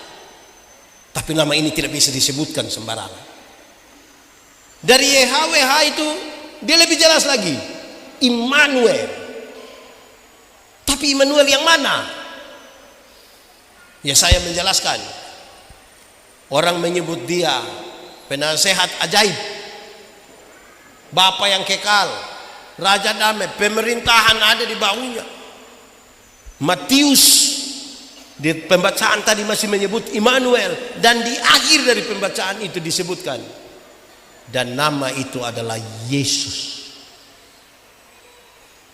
Tapi nama ini tidak bisa disebutkan sembarangan. Dari YHWH itu dia lebih jelas lagi. Immanuel. Tapi Immanuel yang mana? Ya saya menjelaskan. Orang menyebut dia penasehat ajaib, Bapa yang kekal, Raja damai, pemerintahan ada di bawahnya. Matius di pembacaan tadi masih menyebut Immanuel, dan di akhir dari pembacaan itu disebutkan dan nama itu adalah Yesus.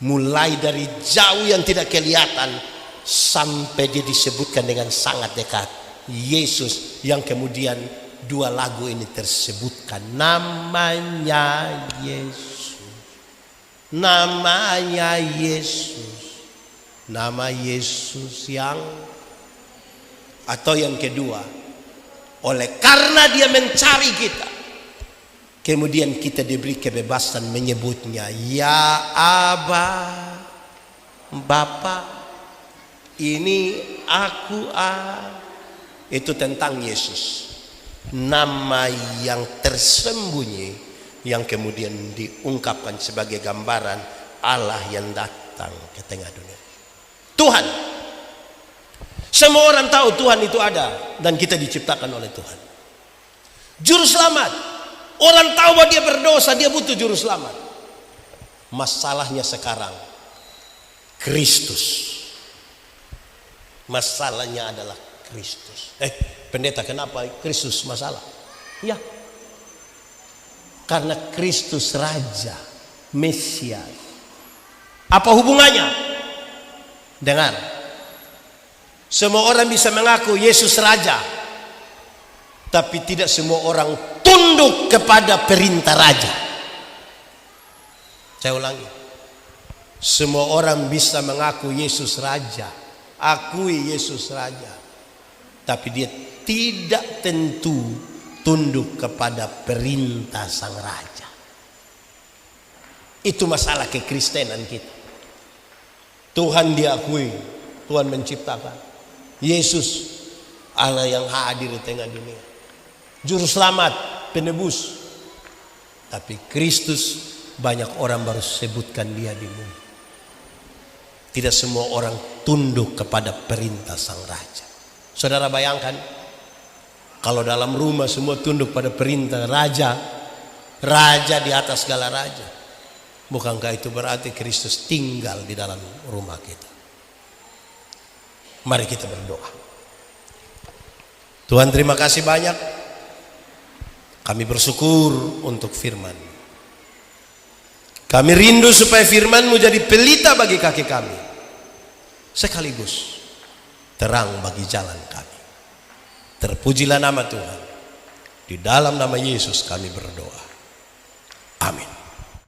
Mulai dari jauh yang tidak kelihatan sampai dia disebutkan dengan sangat dekat, Yesus, yang kemudian dua lagu ini tersebutkan namanya Yesus. Namanya Yesus, nama Yesus yang, atau yang kedua, oleh karena dia mencari kita, kemudian kita diberi kebebasan menyebutnya ya Aba, Bapa, ini aku itu tentang Yesus, nama yang tersembunyi yang kemudian diungkapkan sebagai gambaran Allah yang datang ke tengah dunia. Tuhan, semua orang tahu Tuhan itu ada dan kita diciptakan oleh Tuhan. Juru selamat, orang tahu bahwa dia berdosa, dia butuh juru selamat. Masalahnya sekarang Kristus. Masalahnya adalah Kristus. Pendeta, kenapa Kristus masalah? Ya, Karena Kristus Raja, Mesias. Apa hubungannya? Dengar. Semua orang bisa mengaku Yesus Raja, tapi tidak semua orang tunduk kepada perintah Raja. Saya ulangi. Semua orang bisa mengaku Yesus Raja, akui Yesus Raja, tapi dia tidak tentu tunduk kepada perintah Sang Raja. Itu masalah kekristenan kita. Tuhan diakui, Tuhan menciptakan. Yesus Allah yang hadir di tengah dunia, juru selamat, penebus. Tapi Kristus banyak orang baru sebutkan dia di bumi. Tidak semua orang tunduk kepada perintah Sang Raja. Saudara bayangkan, kalau dalam rumah semua tunduk pada perintah Raja, Raja di atas segala raja, bukankah itu berarti Kristus tinggal di dalam rumah kita? Mari kita berdoa. Tuhan, terima kasih banyak. Kami bersyukur untuk firman. Kami rindu supaya firman-Mu jadi pelita bagi kaki kami, sekaligus terang bagi jalan kami. Terpujilah nama Tuhan. Di dalam nama Yesus kami berdoa. Amin.